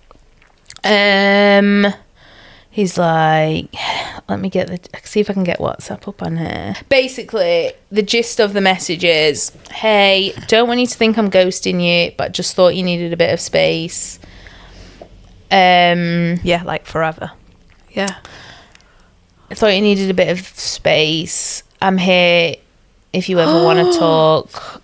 He's like, let me see if I can get WhatsApp up on here. Basically, the gist of the message is, hey, don't want you to think I'm ghosting you, but just thought you needed a bit of space. Yeah, like forever. Yeah. I thought you needed a bit of space. I'm here if you ever want to talk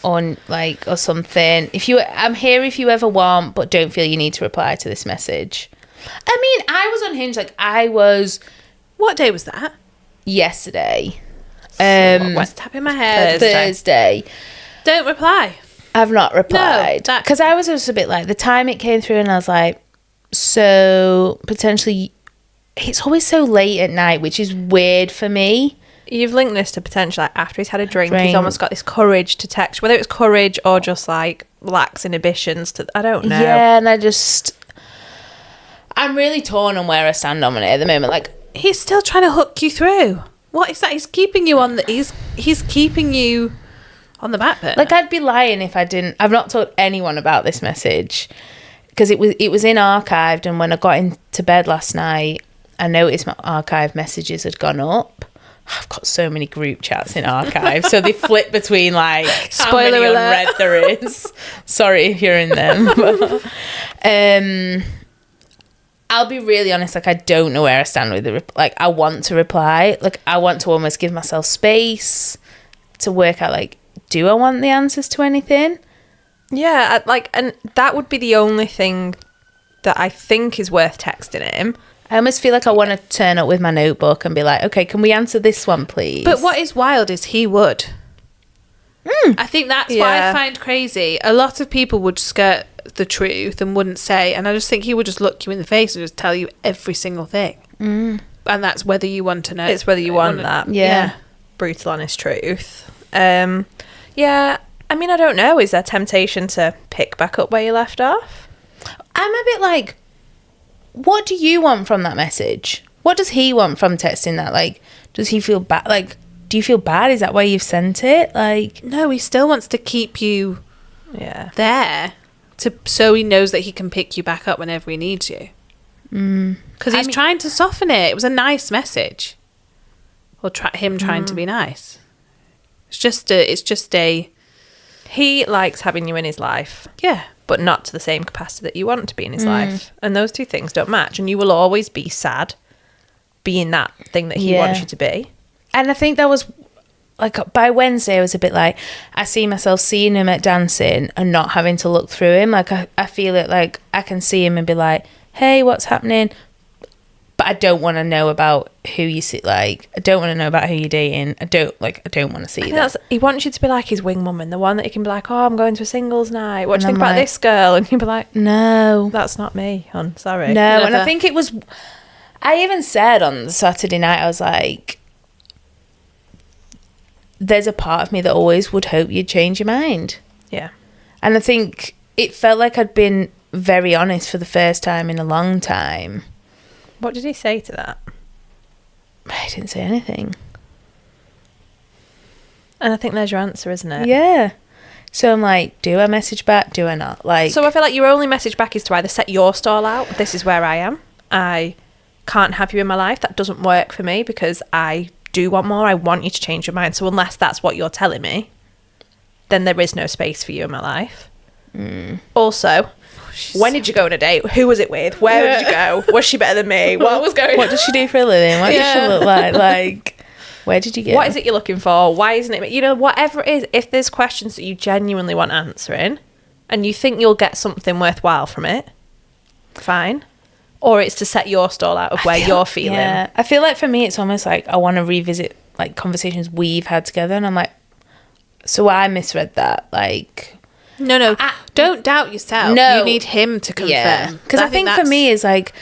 or something. I'm here if you ever want, but don't feel you need to reply to this message. I mean, I was unhinged. Like, I was What day was that? yesterday. What's tapping my head? Thursday. Don't reply. I've not replied. that- Because I was just a bit like, the time it came through and I was like, so potentially, it's always so late at night, which is weird for me. You've linked this to potentially like, after he's had a drink, he's almost got this courage to text, whether it's courage or just like lax inhibitions. I don't know. Yeah, and I'm really torn on where I stand on it at the moment. Like, he's still trying to hook you through. What is that? He's keeping you on the. He's keeping you on the back burner. Like, I'd be lying if I didn't. I've not told anyone about this message because it was in archived, and when I got into bed last night, I noticed my archive messages had gone up. I've got so many group chats in archive, so they flip between like Spoiler how many alert. unread there is. Sorry if you're in them. But, I'll be really honest. Like, I don't know where I stand with the like. I want to reply. Like, I want to almost give myself space to work out. Like, do I want the answers to anything? Yeah, and that would be the only thing that I think is worth texting him. I almost feel like I want to turn up with my notebook and be like, okay, can we answer this one, please? But what is wild is he would. I think that's what I find crazy. A lot of people would skirt the truth and wouldn't say, and I just think he would just look you in the face and just tell you every single thing. And that's whether you want to know. It's whether you want that. Yeah. Brutal, honest truth. Yeah, I mean, I don't know. Is there temptation to pick back up where you left off? I'm a bit like, what do you want from that message? What does he want from texting that? Like, does he feel bad? Like, do you feel bad? Is that why you've sent it? Like, no, he still wants to keep you there so he knows that he can pick you back up whenever he needs you. Because he's trying to soften it. It was a nice message. Or him trying to be nice. It's just a... He likes having you in his life. Yeah. But not to the same capacity that you want to be in his life. And those two things don't match. And you will always be sad being that thing that he wants you to be. And I think that was, like, by Wednesday, I was a bit like, I see myself seeing him at dancing and not having to look through him. Like, I feel it, like, I can see him and be like, hey, what's happening? But I don't want to know about who you see, like, I don't want to know about who you're dating. I don't want to see that. He wants you to be like his wing woman, the one that he can be like, oh, I'm going to a singles night. What do you think about like, this girl? And you'd be like, no. That's not me, hon. Sorry. No, Never. and I think it was, I even said on Saturday night, I was like, there's a part of me that always would hope you'd change your mind. Yeah. And I think it felt like I'd been very honest for the first time in a long time. What did he say to that? I didn't say anything. And I think there's your answer, isn't it? Yeah. So I'm like, do I message back? Do I not? Like, so I feel like your only message back is to either set your stall out. This is where I am. I can't have you in my life. That doesn't work for me because I do want more. I want you to change your mind. So unless that's what you're telling me, then there is no space for you in my life. Also, when did you go on a date? Who was it with? Where did you go? Was she better than me? What was going on? what does she do for a living? What does she look like? Like, where did you go? What is it you're looking for? Why isn't it? You know, whatever it is, if there's questions that you genuinely want answering and you think you'll get something worthwhile from it, fine. Or it's to set your stall out of where you're feeling. Yeah. I feel like for me, it's almost like I want to revisit like conversations we've had together. And I'm like, so I misread that. Like, No, don't doubt yourself. No. You need him to confirm. Yeah. Because I think for me, is like,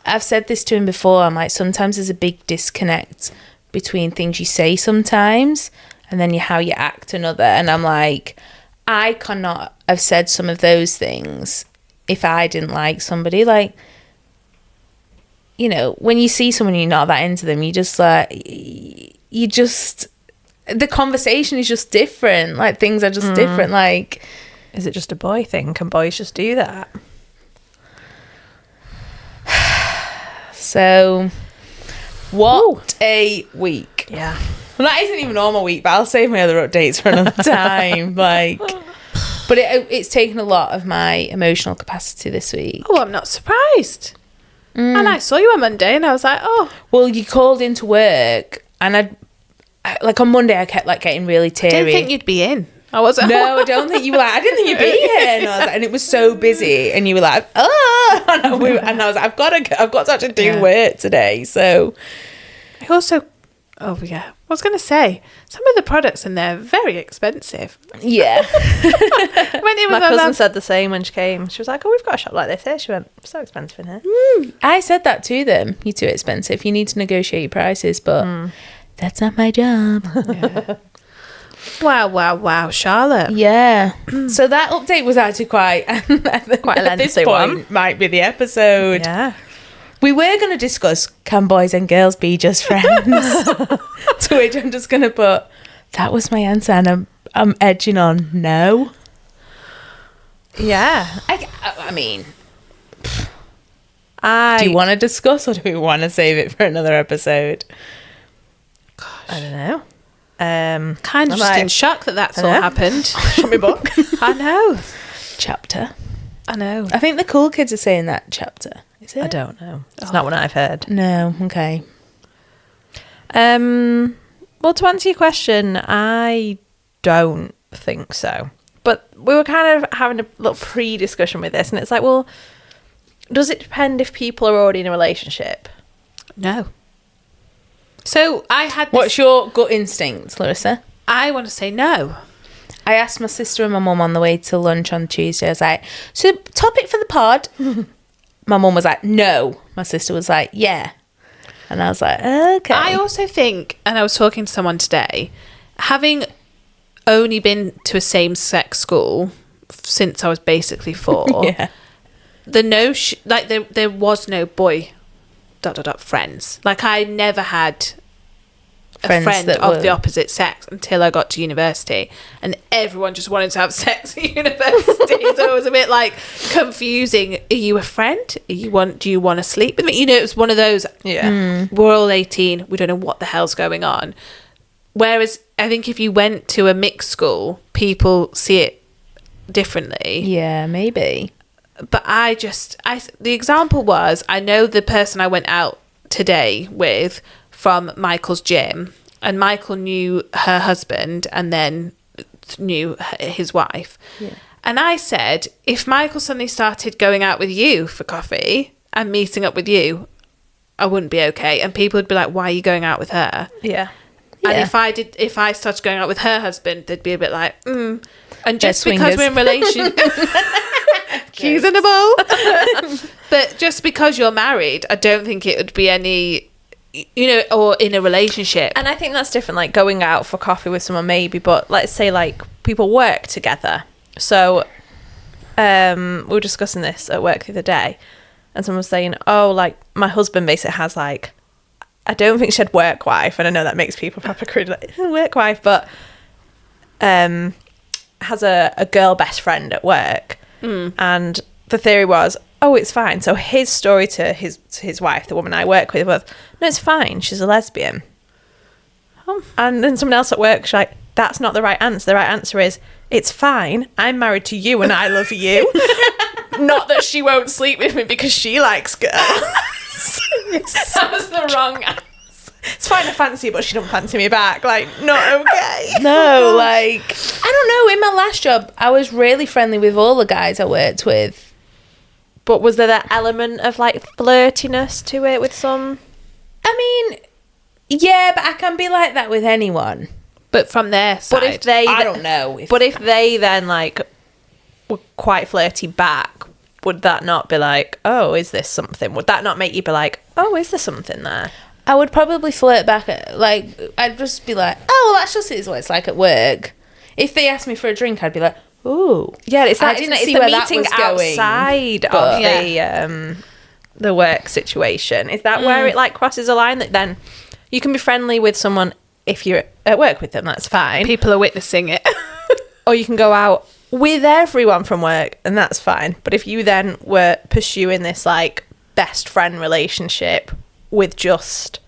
I've said this to him before. I'm like, sometimes there's a big disconnect between things you say sometimes and then how you act another. And I'm like, I cannot have said some of those things if I didn't like somebody. Like, you know, when you see someone you're not that into them, the conversation is just different. Like, things are just different. Like, is it just a boy thing? Can boys just do that? So, what a week. Yeah. Well, that isn't even all my week, but I'll save my other updates for another time. Like, but it's taken a lot of my emotional capacity this week. Oh, I'm not surprised. And I saw you on Monday and I was like, oh. Well, you called into work and like on Monday I kept like getting really teary. I didn't think you'd be in. I wasn't. No, I don't think you were like, I didn't think you'd be here. And I was like, and it was so busy and you were like, oh. And I was like, I've got to actually do work today. So I also, oh yeah, I was going to say, some of the products in there are very expensive. Yeah. I went in with My cousin said the same when she came. She was like, oh, we've got a shop like this here. She went, so expensive in here. I said that to them. You're too expensive. You need to negotiate your prices. But That's not my job. Wow, Charlotte. Yeah. So that update was actually quite a lengthy this point one. might be the episode. Yeah. We were going to discuss, can boys and girls be just friends? To which I'm just going to put, that was my answer, and I'm edging on no. Yeah. I mean, I do you want to discuss, or do we want to save it for another episode? I don't know. Kind of just in shock that's all know. happened. Show me book. I know. Chapter. I know. I think the cool kids are saying that chapter. Is it? I don't know. It's not what I've heard. No. Okay. Well, to answer your question, I don't think so. But we were kind of having a little pre-discussion with this, and it's like, well, does it depend if people are already in a relationship? No. So I had this, What's your gut instinct, Larissa? I want to say no. I asked my sister and my mum on the way to lunch on Tuesday. I was like, so topic for the pod? My mum was like, no. My sister was like, yeah. And I was like, okay. I also think, and I was talking to someone today, having only been to a same-sex school since I was basically 4, Yeah. there was no boy friends. Like, I never had a Friends friend that of were- the opposite sex until I got to university, and everyone just wanted to have sex at university. So it was a bit like confusing. Are you a friend? Do you want to sleep with me? You know, it was one of those. Yeah. We're all 18. We don't know what the hell's going on. Whereas I think if you went to a mixed school, people see it differently. Yeah, maybe. But the example was, I know the person I went out today with from Michael's gym, and Michael knew her husband and then knew his wife. Yeah. And I said, if Michael suddenly started going out with you for coffee and meeting up with you, I wouldn't be okay. And people would be like, why are you going out with her? Yeah. And Yeah. if I started going out with her husband, they'd be a bit like, And They're just because swingers. we're in relation, Keys in a bowl. but just because you're married, I don't think it would be any, or in a relationship. And I think that's different, like going out for coffee with someone maybe, but let's say like people work together. So we were discussing this at work the other day, and someone was saying, oh, like my husband basically has like, I don't think she had work wife, and I know that makes people proper crude, like work wife, but has a girl best friend at work. And the theory was, oh, it's fine. So his story to his wife, the woman I work with, was, no, it's fine, she's a lesbian. And then someone else at work was like, that's not the right answer. The right answer is, it's fine, I'm married to you and I love you. Not that she won't sleep with me because she likes girls. That was the wrong answer. It's fine, I fancy her, but she don't fancy me back. Like, not okay. No, like, I don't know. In my last job, I was really friendly with all the guys I worked with. But was there that element of like flirtiness to it with some? I mean, yeah, but I can be like that with anyone. But from their side, But if they, I don't know. But if they then like were quite flirty back, would that not be like, oh, is this something? Would that not make you be like, oh, is there something there? I would probably flirt back at, like, I'd just be like, oh, well, that's just what it's like at work. If they asked me for a drink, I'd be like, ooh. Yeah, it's I that, didn't isn't it? see It's the where that meeting was going, outside but- of the work situation. Is that where it like crosses a line that then you can be friendly with someone if you're at work with them, that's fine. people are witnessing it. Or you can go out with everyone from work and that's fine. But if you then were pursuing this like best friend relationship with just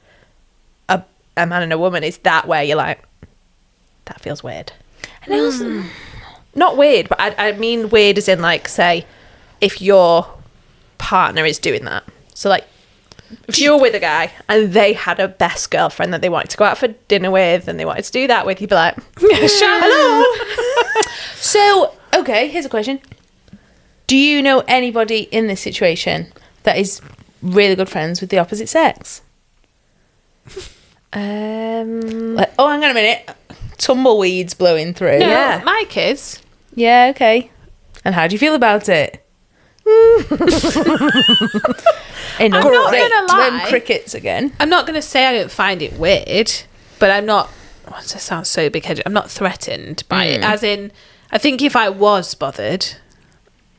a man and a woman, is that where you're like, that feels weird? And I was, Not weird, but I mean weird as in like, say, if your partner is doing that. So like, if you're with a guy and they had a best girlfriend that they wanted to go out for dinner with and they wanted to do that with, you'd be like, hello. So, okay, here's a question. Do you know anybody in this situation that is really good friends with the opposite sex? Like, oh, hang on a minute. Tumbleweeds blowing through. No, Yeah. my kids. Yeah, okay. And how do you feel about it? I'm not gonna lie. Them crickets again. I'm not going to say I don't find it weird. but I'm not. Oh, this sounds so big-headed. I'm not threatened by it. As in, I think if I was bothered,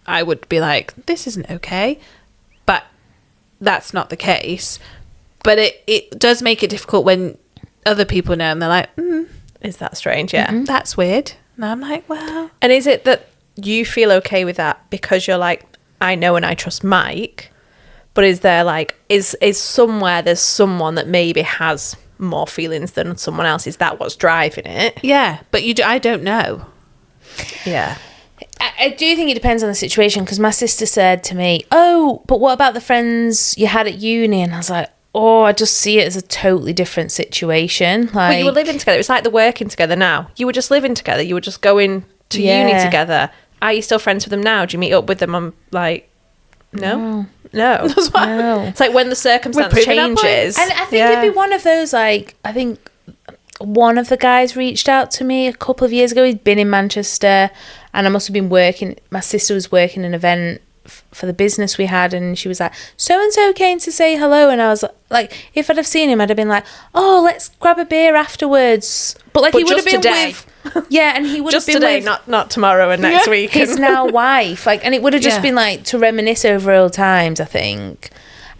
I would be like, this isn't okay. But that's not the case. But it does make it difficult when other people know and they're like, Is that strange? Yeah. that's weird. And I'm like, well. And is it that you feel okay with that because you're like, I know and I trust Mike, but is there like, is somewhere there's someone that maybe has more feelings than someone else? Is that what's driving it? Yeah, but I don't know. Yeah. I do think it depends on the situation, because my sister said to me, oh, but what about the friends you had at uni? And I was like, oh, I just see it as a totally different situation. Like, But you were living together. It's like the working together now. You were just living together. You were just going to uni together. Are you still friends with them now? Do you meet up with them? I'm like, no. No. It's like when the circumstance changes. And I think it'd be one of those, like, I think one of the guys reached out to me a couple of years ago. He'd been in Manchester, and I must have been working. My sister was working an event for the business we had, and she was like, so and so came to say hello, and I was like, if I'd have seen him, I'd have been like, oh, let's grab a beer afterwards. But he would have been today. and he would Just have been today, with not tomorrow and next week. his now wife, like, and it would have just been like to reminisce over old times. I think.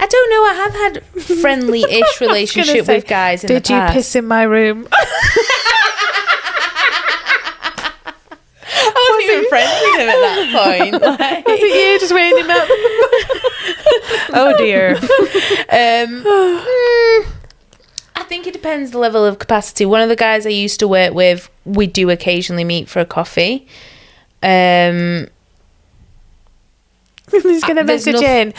I don't know. I have had friendly-ish relationship with guys in the past. Did you piss in my room? I wasn't even friends with him at that point. Like, Was it you just weighing him up? Oh dear. I think it depends the level of capacity. One of the guys I used to work with, we do occasionally meet for a coffee. He's going to there's message in.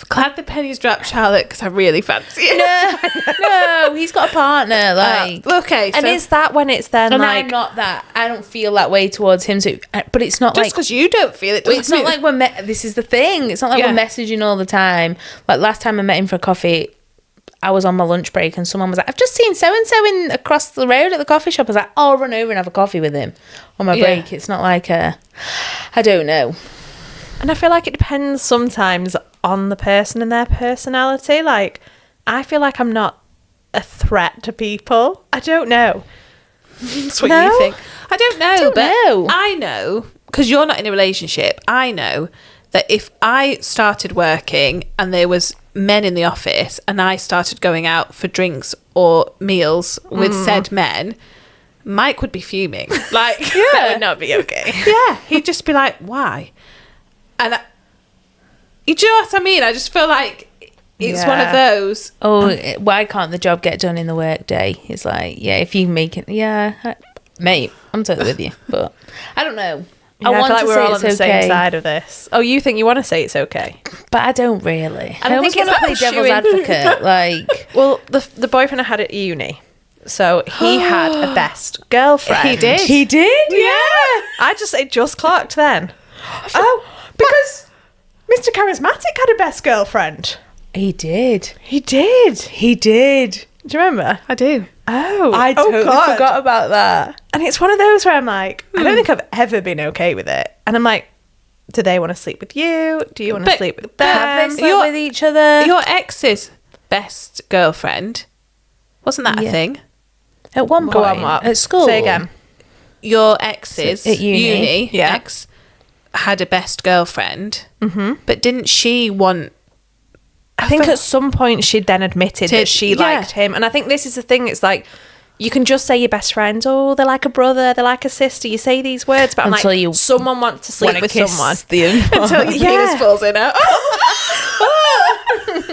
Glad the pennies dropped, Charlotte, because I really fancy it. No, he's got a partner. Like, Okay, And so is that when it's then and like... I'm not that. I don't feel that way towards him. So, but it's not just like. because you don't feel it, It's not like this is the thing. It's not like we're messaging all the time. Like last time I met him for a coffee, I was on my lunch break and someone was like, I've just seen so-and-so across the road at the coffee shop. I was like, oh, I'll run over and have a coffee with him on my break. It's not like I don't know. And I feel like it depends sometimes on the person and their personality. Like, I feel like I'm not a threat to people. I don't know. That's what you think. I don't know, know. I know, because you're not in a relationship, I know that if I started working and there was men in the office and I started going out for drinks or meals with said men, Mike would be fuming. Like, That would not be okay. yeah, he'd just be like, why? And you know what I mean? I just feel like it's one of those. Oh, why can't the job get done in the work day? It's like, yeah, if you make it, mate, I'm totally with you. But I don't know. I feel want like to we're say all on it's the okay, same side of this. Oh, you think you want to say it's okay? but I don't really. I I think almost it's want to play like devil's advocate. Like, Well, the boyfriend I had at uni, so he had a best girlfriend. He did. he did, It just clocked then. Oh, because Mr. Charismatic had a best girlfriend. He did. He did. He did. Do you remember? I do. Oh, I totally forgot about that. And it's one of those where I'm like, I don't think I've ever been okay with it. And I'm like, do they want to sleep with you? Do you want to But sleep with Have them? they slept with each other? Your ex's best girlfriend, wasn't that a Yeah. thing? At one point. Go on, what? At school. Say again. Your ex's At uni. Yeah. ex had a best girlfriend, but didn't she want... I think at some point she'd then admitted that she Yeah. liked him. And I think this is the thing. It's like, you can just say your best friends, oh, they're like a brother, they're like a sister. You say these words, but I'm Until like, you someone wants to sleep wanna with kiss someone. until your penis falls in out. How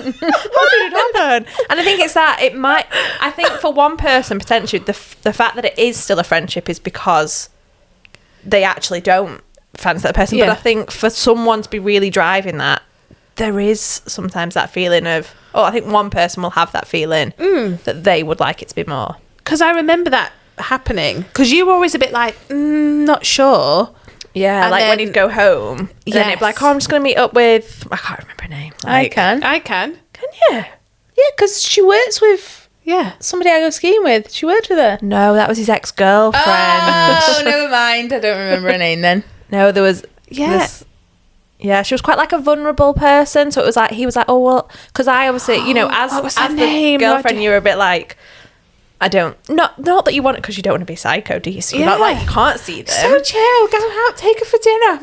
did it happen? And I think it's that it might. I think for one person potentially, the fact that it is still a friendship is because they actually don't fancy that person. But Yeah. I think for someone to be really driving that, there is sometimes that feeling of, oh, I think one person will have that feeling that they would like it to be more. Because I remember that happening. Because you were always a bit like, not sure. Yeah, And like when then- he'd go home, then it'd be like, oh, I'm just going to meet up with, I can't remember her name. I Like, can. I can. Can you? Yeah, because she works with Yeah. somebody I go skiing with. She worked with her. No, that was his ex-girlfriend. Oh, never mind. I don't remember her name then. No, there was... Yeah. this- yeah, she was quite like a vulnerable person. So it was like, he was like, oh, well, because I obviously, you know, as what was her the name? girlfriend, you were a bit like, I don't, not that you want it because you don't want to be psycho, do you? So you're not like, you can't see them. So chill, go out, take her for dinner.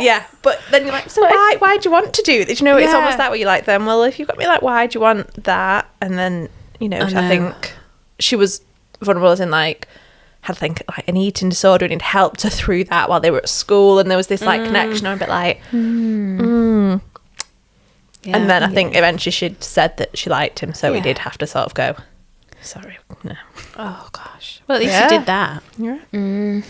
Yeah, but then you're like, so why do you want to do this? You know, it's almost that where you're like, then, well, if you've got me, like, why do you want that? And then, you know, I think she was vulnerable as in, like, had, I think, like, an eating disorder, and it helped her through that while they were at school, and there was this, like, connection. I'm a bit like, Yeah, and then I think eventually she'd said that she liked him, so we did have to sort of go, sorry, no. Oh, gosh. Well, at least you did that. Yeah.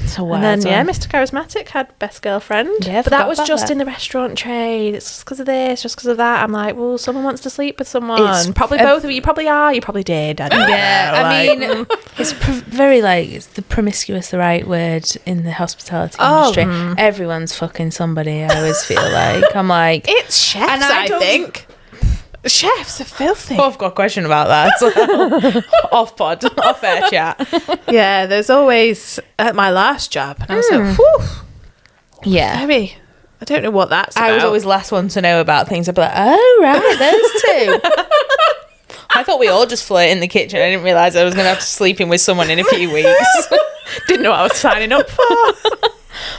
So And then, Mr. Charismatic had best girlfriend. Yeah, but that was forgot about just that. in the restaurant trade. It's just because of this, just because of that. I'm like, well, someone wants to sleep with someone. It's Probably both of you. You probably are. You probably did. I don't know. I Like, mean, it's very like, is the promiscuous the right word in the hospitality industry? Everyone's fucking somebody. I always feel like I'm like, It's chefs, And I I don't- think. Chefs are filthy. I've got a question about that. Off pod, off air chat. Yeah, there's always at my last job, and I was like, whew, Yeah. maybe. I don't know what that's I was about. always the last one to know about things. I'd be like, oh, right, those two. I thought we all just flirt in the kitchen. I didn't realise I was going to have to sleep in with someone in a few weeks. didn't know what I was signing up for.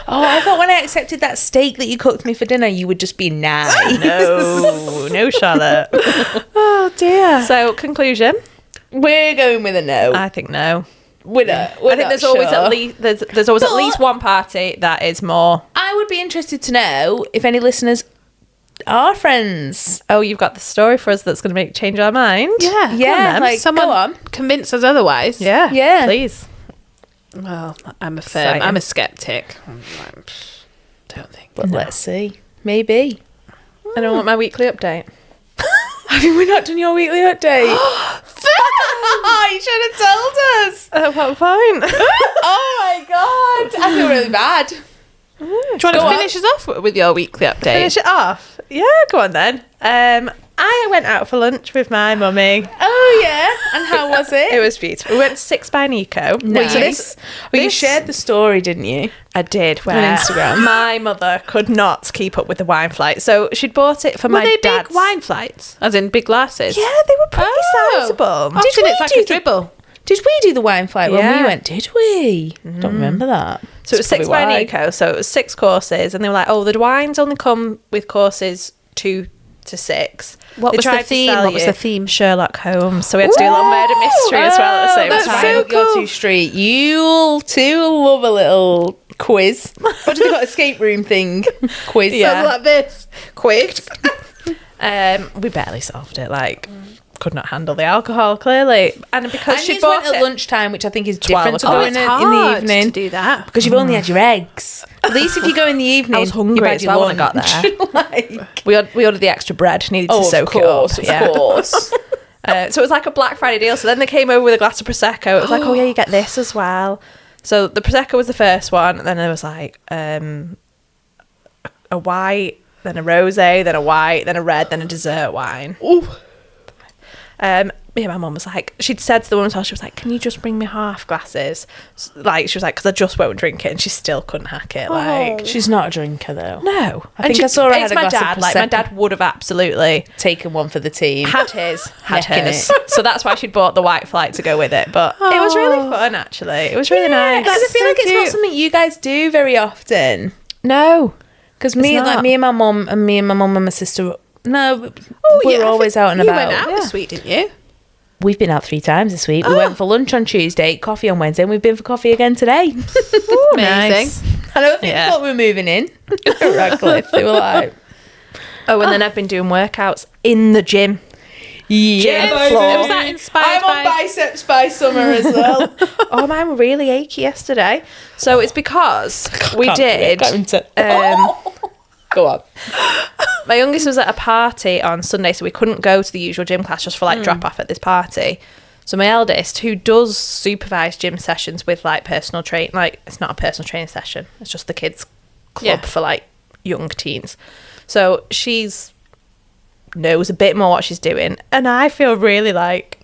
Oh, I thought when I accepted that steak that you cooked me for dinner, you would just be nice. No, Charlotte. Oh dear. So, conclusion. We're going with a no. I think no. We're I think there's always at least there's always at But- least one party that is more. I would be interested to know if any listeners are friends. Oh, you've got the story for us that's going to change our mind. Yeah. Yeah, then. like, Someone go on. convince us otherwise. Yeah. Yeah. Please. Well, I'm a Exciting. I'm a skeptic. I'm like, don't think. But let's see. Maybe. I don't want my weekly update. Have we not done your weekly update? You should have told us. At what point? Oh my god. I feel really bad. Do you want to Go on. finish us off with your weekly update? Finish it off. Yeah, go on then. I went out for lunch with my mummy. Oh yeah. And how was it? It was beautiful. We went to Six by Nico. nice. So this- you this- shared the story, didn't you? I did. Where On Instagram. my mother could not keep up with the wine flight, so she'd bought it for Were my they dad's. big wine flights? As in big glasses? Yeah, they were pretty sizable. Often we it's like do a the- dribble. Did we do the wine flight when Yeah. we went? Did we? Don't remember that. So it was That's Six probably by why. Nico, so it was 6 courses, and they were like, oh, the wines only come with courses 2 to 6. What They was the tried to theme? sell What was you the theme? Sherlock Holmes, so we had to do a little murder mystery as well at the same That's time. right up your two street. You two love a little quiz. What do they got? Escape room thing. Quiz. Yeah. Like this. Quick. We barely solved it, like, could not handle the alcohol, clearly. And because And she you bought went it at lunchtime, which I think is 12 different to o'clock. going It's in hard the evening. to do that. Because you've only had your eggs. At least if you go in the evening, I was hungry you've had as your well when I got lunch. Like, we ordered the extra bread, needed to oh, soak of course, it up. of course. So it was like a Black Friday deal. So then they came over with a glass of Prosecco. It was like, oh yeah, you get this as well. So the Prosecco was the first one, and then there was like a white, then a rosé, then a white, then a red, then a dessert wine. Ooh. Me and my mum was like, she'd said to the woman, she was like, can you just bring me half glasses? Like, she was like, because I just won't drink it, and she still couldn't hack it. Like, She's not a drinker, though. no. I think I saw her had It's a my glass of dad. Like, my Prosecco. dad would have absolutely Taken one for the team. had his, Necking hers. it. So that's why she'd bought the white flight to go with it. But it was really fun, actually. It was really nice. Because I feel So like it's not cute. something you guys do very often. No. Because me not. and my mum and my sister, no, Oh, we're yeah, I always think out and you about. went out Yeah. this week, didn't you? We've been out 3 times this week. We went for lunch on Tuesday, coffee on Wednesday, and we've been for coffee again today. Amazing. I don't think Yeah. they thought we were moving in. Radcliffe. They were like, Oh, and then I've been doing workouts in the gym. yeah, baby. Was that inspired I'm on by... biceps by summer as well. Oh, mine were really achy yesterday. So it's because we did. Go on. My youngest was at a party on Sunday, so we couldn't go to the usual gym class just for like drop off at this party. So my eldest, who does supervise gym sessions with like personal train, like it's not a personal training session, it's just the kids club Yeah. for like young teens. So she's knows a bit more what she's doing, and I feel really like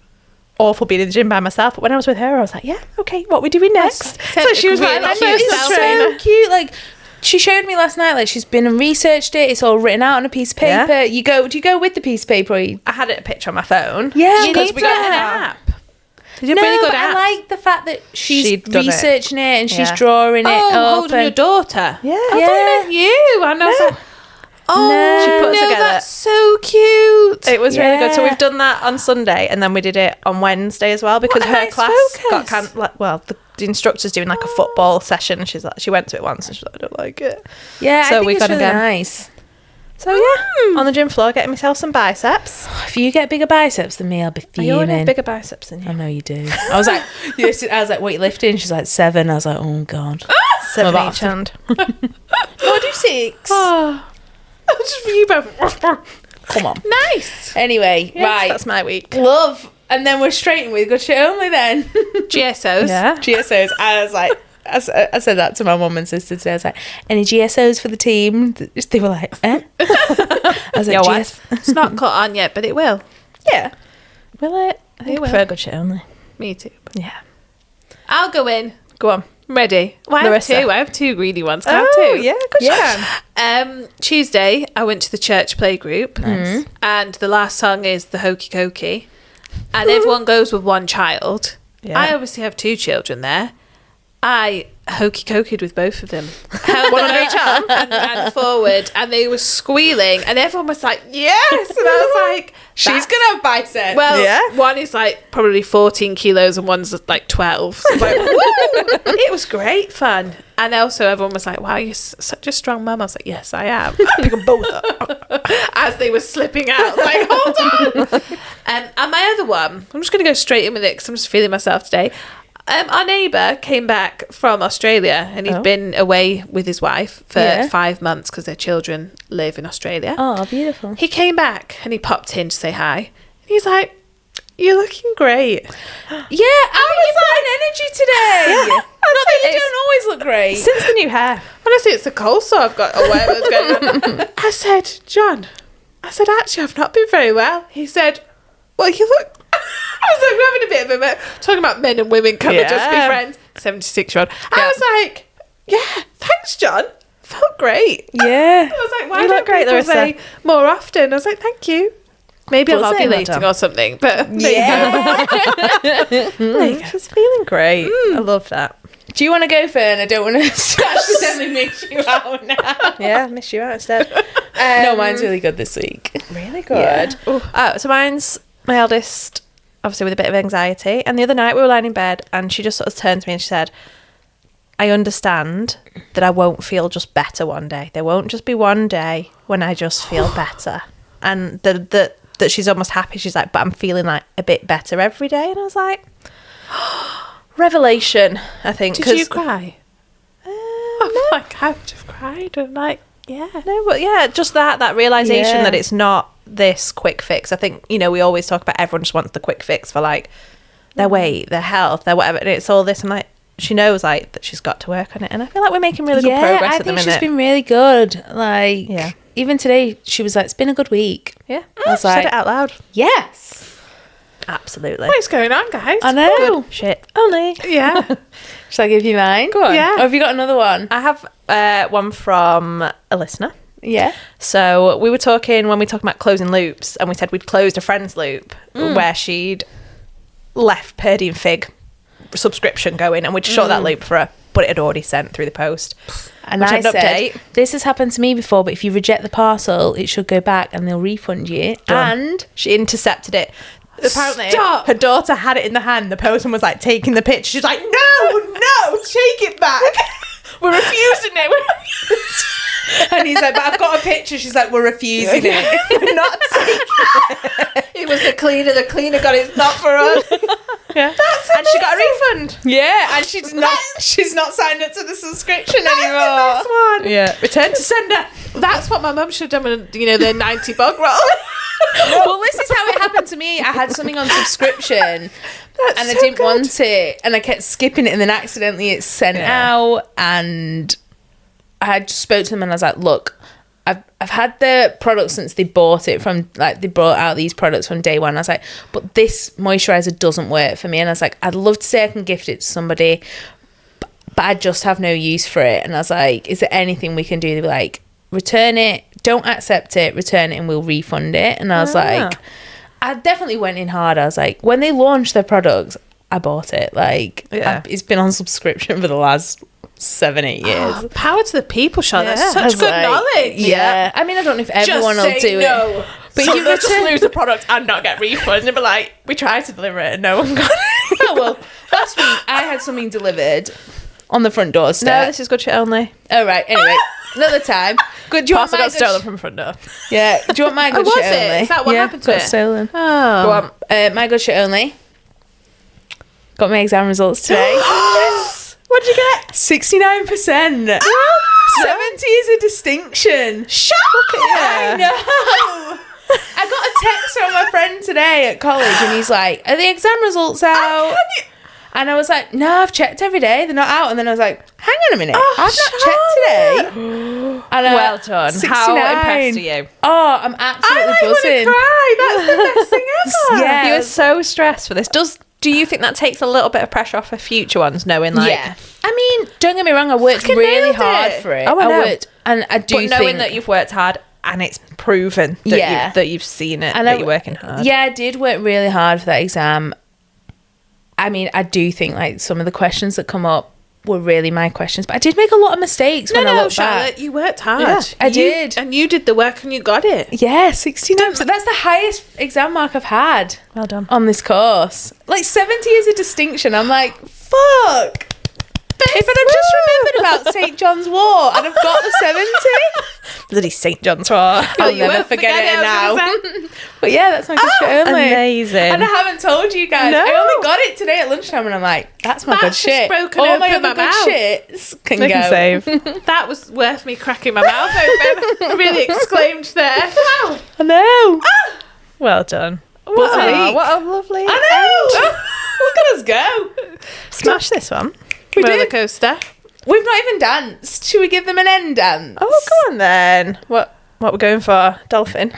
awful being in the gym by myself. But when I was with her, I was like, yeah, okay, what are we doing next? So she was really like, cute first self trainer. So cute. Like, she showed me last night, like, she's been and researched it. It's all written out on a piece of paper. Yeah. Do you go with the piece of paper? Or you... I had a picture on my phone. Yeah, You because need we to got get an an app. app. They did No, really good but I apps. like the fact that she's She'd done it. researching it and she's Yeah. drawing it up. holding your daughter. Yeah. I thought you meant you. And I was like, oh, No. She put no, together- that's so cute. It was really good. So Yeah. we've done that on Sunday, and then we did it on Wednesday as well because What a her nice class got focus. the instructor's doing like a football session. She went to it once and she's like, I don't like it. Yeah, So I think we've it's gone really again. nice. So yeah, on the gym floor, getting myself some biceps. If you get bigger biceps than me, I'll be You already have fuming. bigger biceps than I you. know you do. I was like, what are you lifting? She's like 7. I was like, oh god. 7 about each hand. No, I do 6. Oh, just for you both. Come on. Nice. Anyway, Yes, right. that's my week. Love. And then we're straight with good shit only then. GSOs. Yeah. GSOs. I was like, I said that to my mum and sister today. I was like, any GSOs for the team? They were like, eh? I was like, Your GS. wife? It's not caught on yet, but it will. Yeah. Will it? I think It I will. prefer good shit only. Me too. Yeah. I'll go in. Go on. I'm ready. Well, I have Larissa. two. I have two greedy ones. Can I have Oh, two? yeah, good Yeah. Tuesday, I went to the church play group, and the last song is the Hokey Cokey, and everyone goes with one child. Yeah. I obviously have two children there. I hokey cokeyed with both of them. Held One them under each arm? and forward, and they were squealing, and everyone was like, "Yes!" And I was like, She's "That's- going to have biceps. Well, Yeah. one is like probably 14 kilos and one's like 12. So I was like, woo! It was great fun. And also everyone was like, wow, you're such a strong mum. I was like, yes, I am. Pick them both up. As they were slipping out, like, hold on. And my other one, I'm just going to go straight in with it because I'm just feeling myself today. Our neighbour came back from Australia and he'd Oh. been away with his wife for Yeah. 5 months because their children live in Australia. Oh, beautiful. He came back and he popped in to say hi. And he's like, you're looking great. Yeah, I was got an energy today. Yeah. Not that you It's- don't always look great. Since the new hair. Honestly, it's the coleslaw I've got, or whatever's going on. I said, John, actually, I've not been very well. He said, well, you look... I was like, we're having a bit of a... Talking about men and women, can they just be Yeah. friends? 76-year-old. I was like, yeah, thanks, John. Felt great. Yeah. I was like, why You don't look great, people Larissa. say more often? I was like, thank you. Maybe I'm Buzzing, ovulating madam. or something, but Yeah. She's feeling great. I love that. Do you want to go, Fern? I don't want to accidentally mix you out now. Yeah, miss you out instead. No, mine's really good this week. Really Yeah. good. So mine's my eldest, obviously with a bit of anxiety. And the other night we were lying in bed and she just sort of turned to me and she said, I understand that I won't feel just better one day. There won't just be one day when I just feel better. And that she's almost happy. She's like, but I'm feeling like a bit better every day. And I was like, revelation, I think. did 'cause- you cry? I'm like, I would have cried. I'm like, yeah. No, but yeah, just that realization Yeah. that it's not this quick fix. I think, we always talk about everyone just wants the quick fix for like their weight, their health, their whatever. And it's all this. And like, she knows like that she's got to work on it. And I feel like we're making really good progress I at the think minute. she's been really good. Like, Yeah. even today, she was like, it's been a good week. yeah. I was She said like, it out loud. yes. Absolutely. What's going on, guys? I know. Shit. Only. Yeah. Shall I give you mine? Go on. Yeah. Or have you got another one? I have one from a listener. Yeah. So we were talking when we talking about closing loops, and we said we'd closed a friend's loop where she'd left Purdy and Fig subscription going, and we'd shut that loop for her, but it had already sent through the post. And Which I I'd said, update. this has happened to me before, but if you reject the parcel, it should go back and they'll refund you. Done. And She intercepted it. Apparently, Stop. her daughter had it in the hand. The postman was like taking the picture. She's like, no, take it back. We're refusing it. and he's like, but I've got a picture. She's like, we're refusing it. We're not taking it. It was the cleaner. The cleaner got it. It's not for us. Yeah. And she got a refund. Yeah, and she's not signed up to the subscription anymore. One. Yeah. Return to sender. That's what my mum should have done with, the 90 bog roll. Well, this is how it happened to me. I had something on subscription and I so didn't good. want it, and I kept skipping it, and then accidentally it's sent out. And I had just spoke to them, and I was like, "Look, I've had the product since they bought it from, like, they brought out these products from day one." I was like, "But this moisturizer doesn't work for me," and I was like, "I'd love to say I can gift it to somebody, but I just have no use for it." And I was like, "Is there anything we can do?" They were like, "Return it, don't accept it, return it, and we'll refund it." And I was like, I definitely went in hard. I was like, when they launched their products, I bought it. Like, it's been on subscription for the last 7-8 years. Power to the people, Sean. Yeah. That's such good knowledge. Yeah. I mean, I don't know if everyone will do it. But you just lose the product and not get refunded and be like, we tried to deliver it and no one got it. Oh, well, last week I had something delivered on the front doorstep. No, this is good shit only. Oh, right. Anyway, another time. Good. Do you want Parcel my got good stolen from the front door. Yeah. Do you want my good was shit it? only? Is that what happened to got it? stolen. Oh. Go on. My good shit only. Got my exam results today. Yes! What'd you get? 69%. 70 is a distinction. Shut up! I know. I got a text from my friend today at college and he's like, are the exam results out? And I was like, no, I've checked every day. They're not out. And then I was like, hang on a minute. I've not checked today. And Well done. 69. How impressed are you? Oh, I'm absolutely I buzzing. cry. That's the best thing ever. Yeah. You were so stressed for this. Do you think that takes a little bit of pressure off for future ones, knowing like... Yeah. I mean, don't get me wrong, I worked Fucking really nailed hard it. for it. Oh, I know. worked, and I do But knowing think that you've worked hard and it's proven that, that you've seen it, and that you're working hard. Yeah, I did work really hard for that exam. I mean, I do think like some of the questions that come up were really my questions, but I did make a lot of mistakes when I look Charlotte, back. you worked hard. Yeah, I did. And you did the work and you got it. Yeah, 69. So that's the highest exam mark I've had Well done. on this course. Like 70 is a distinction. I'm like, fuck. If I'd have just remembered about St. John's War and I've got the 70, Bloody St. John's War. I'll you never won't forget forget it it, now. I was But yeah, that's my good shit only. Amazing. And I haven't told you guys. No. I only got it today at lunchtime and I'm like, that's my good That's just shit. broken All my open other my good mouth. shits can They go. can save. That was worth me cracking my mouth open. I really exclaimed there. Wow. I know. Well done. What a week. What a lovely I know. Look at us go. Smash this one. We Roller did. coaster. We've not even danced. Should we give them an end dance? Oh, go on then. What we're going for? Dolphin.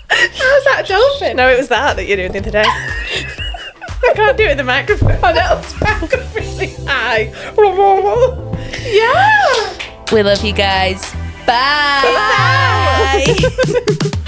How's that a dolphin? No, it was that you're doing the other day. I can't do it in the microphone. Oh, that'll sound really high. Yeah. We love you guys. Bye. Bye.